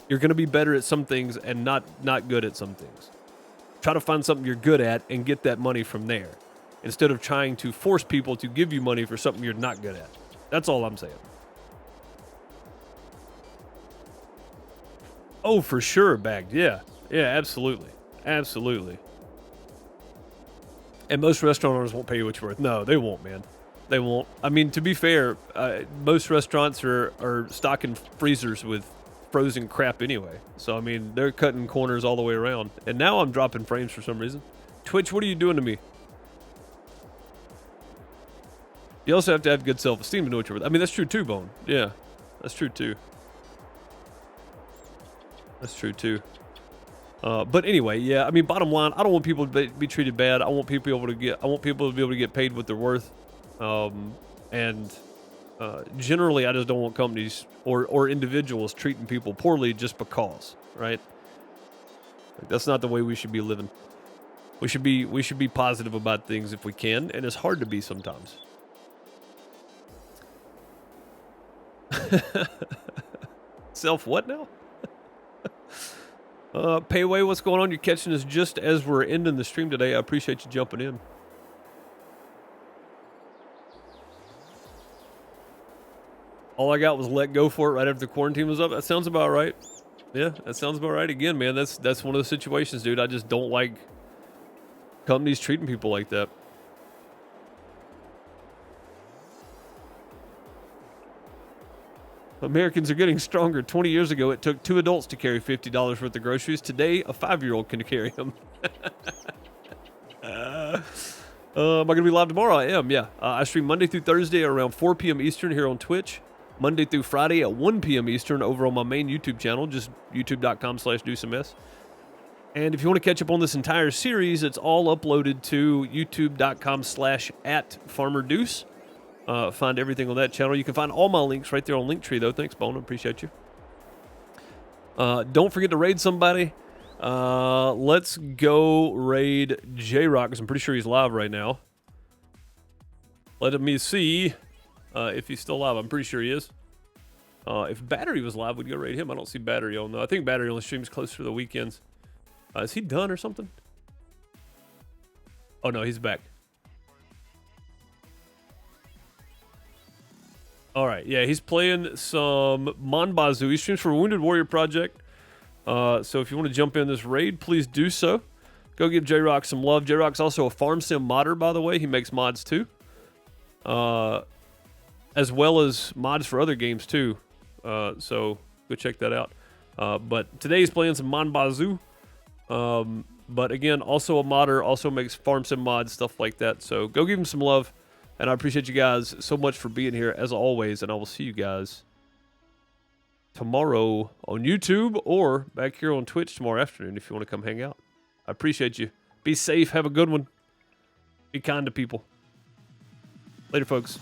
You're going to be better at some things and not good at some things. Try to find something you're good at and get that money from there, instead of trying to force people to give you money for something you're not good at. That's all I'm saying. Oh, for sure, bagged. Yeah, absolutely. Absolutely. And most restaurant owners won't pay you what you're worth. No, they won't, man. They won't. I mean, to be fair, most restaurants are stocking freezers with frozen crap anyway. So, I mean, they're cutting corners all the way around. And now I'm dropping frames for some reason. Twitch, what are you doing to me? You also have to have good self-esteem to know what you're worth. I mean, that's true too, Bone. Yeah, that's true too. That's true too. But anyway, yeah. I mean, bottom line, I don't want people to be treated bad. I want people to be able to get paid what they're worth. Generally, I just don't want companies or individuals treating people poorly just because, right? Like, that's not the way we should be living. We should be positive about things if we can, and it's hard to be sometimes. Self what now? Payway, what's going on? You're catching us just as we're ending the stream today. I appreciate you jumping in. All I got was let go for it right after the quarantine was up. That sounds about right. Yeah, that sounds about right. Again, man, that's one of those situations, dude. I just don't like companies treating people like that. Americans are getting stronger. 20 years ago, it took 2 adults to carry $50 worth of groceries. Today, a 5-year-old can carry them. Am I going to be live tomorrow? I am, yeah. I stream Monday through Thursday around 4 p.m. Eastern here on Twitch. Monday through Friday at 1 p.m. Eastern over on my main YouTube channel, just youtube.com/DoSomeS. And if you want to catch up on this entire series, it's all uploaded to youtube.com/@FarmerDeuce. Find everything on that channel. You can find all my links right there on Linktree, though. Thanks, Bone. Appreciate you. Don't forget to raid somebody. Let's go raid J-Rock, because I'm pretty sure he's live right now. Let me see if he's still live. I'm pretty sure he is. If Battery was live, we'd go raid him. I don't see Battery on, though. I think Battery only streams closer to the weekends. Is he done or something? Oh, no, he's back. All right, yeah, he's playing some Monbazu. He streams for Wounded Warrior Project. So if you want to jump in this raid, please do so. Go give J-Rock some love. J-Rock's also a farm sim modder, by the way. He makes mods too. As well as mods for other games too. So go check that out. But today he's playing some Monbazu. But again, also a modder, also makes farm sim mods, stuff like that. So go give him some love. And I appreciate you guys so much for being here, as always. And I will see you guys tomorrow on YouTube or back here on Twitch tomorrow afternoon if you want to come hang out. I appreciate you. Be safe. Have a good one. Be kind to people. Later, folks.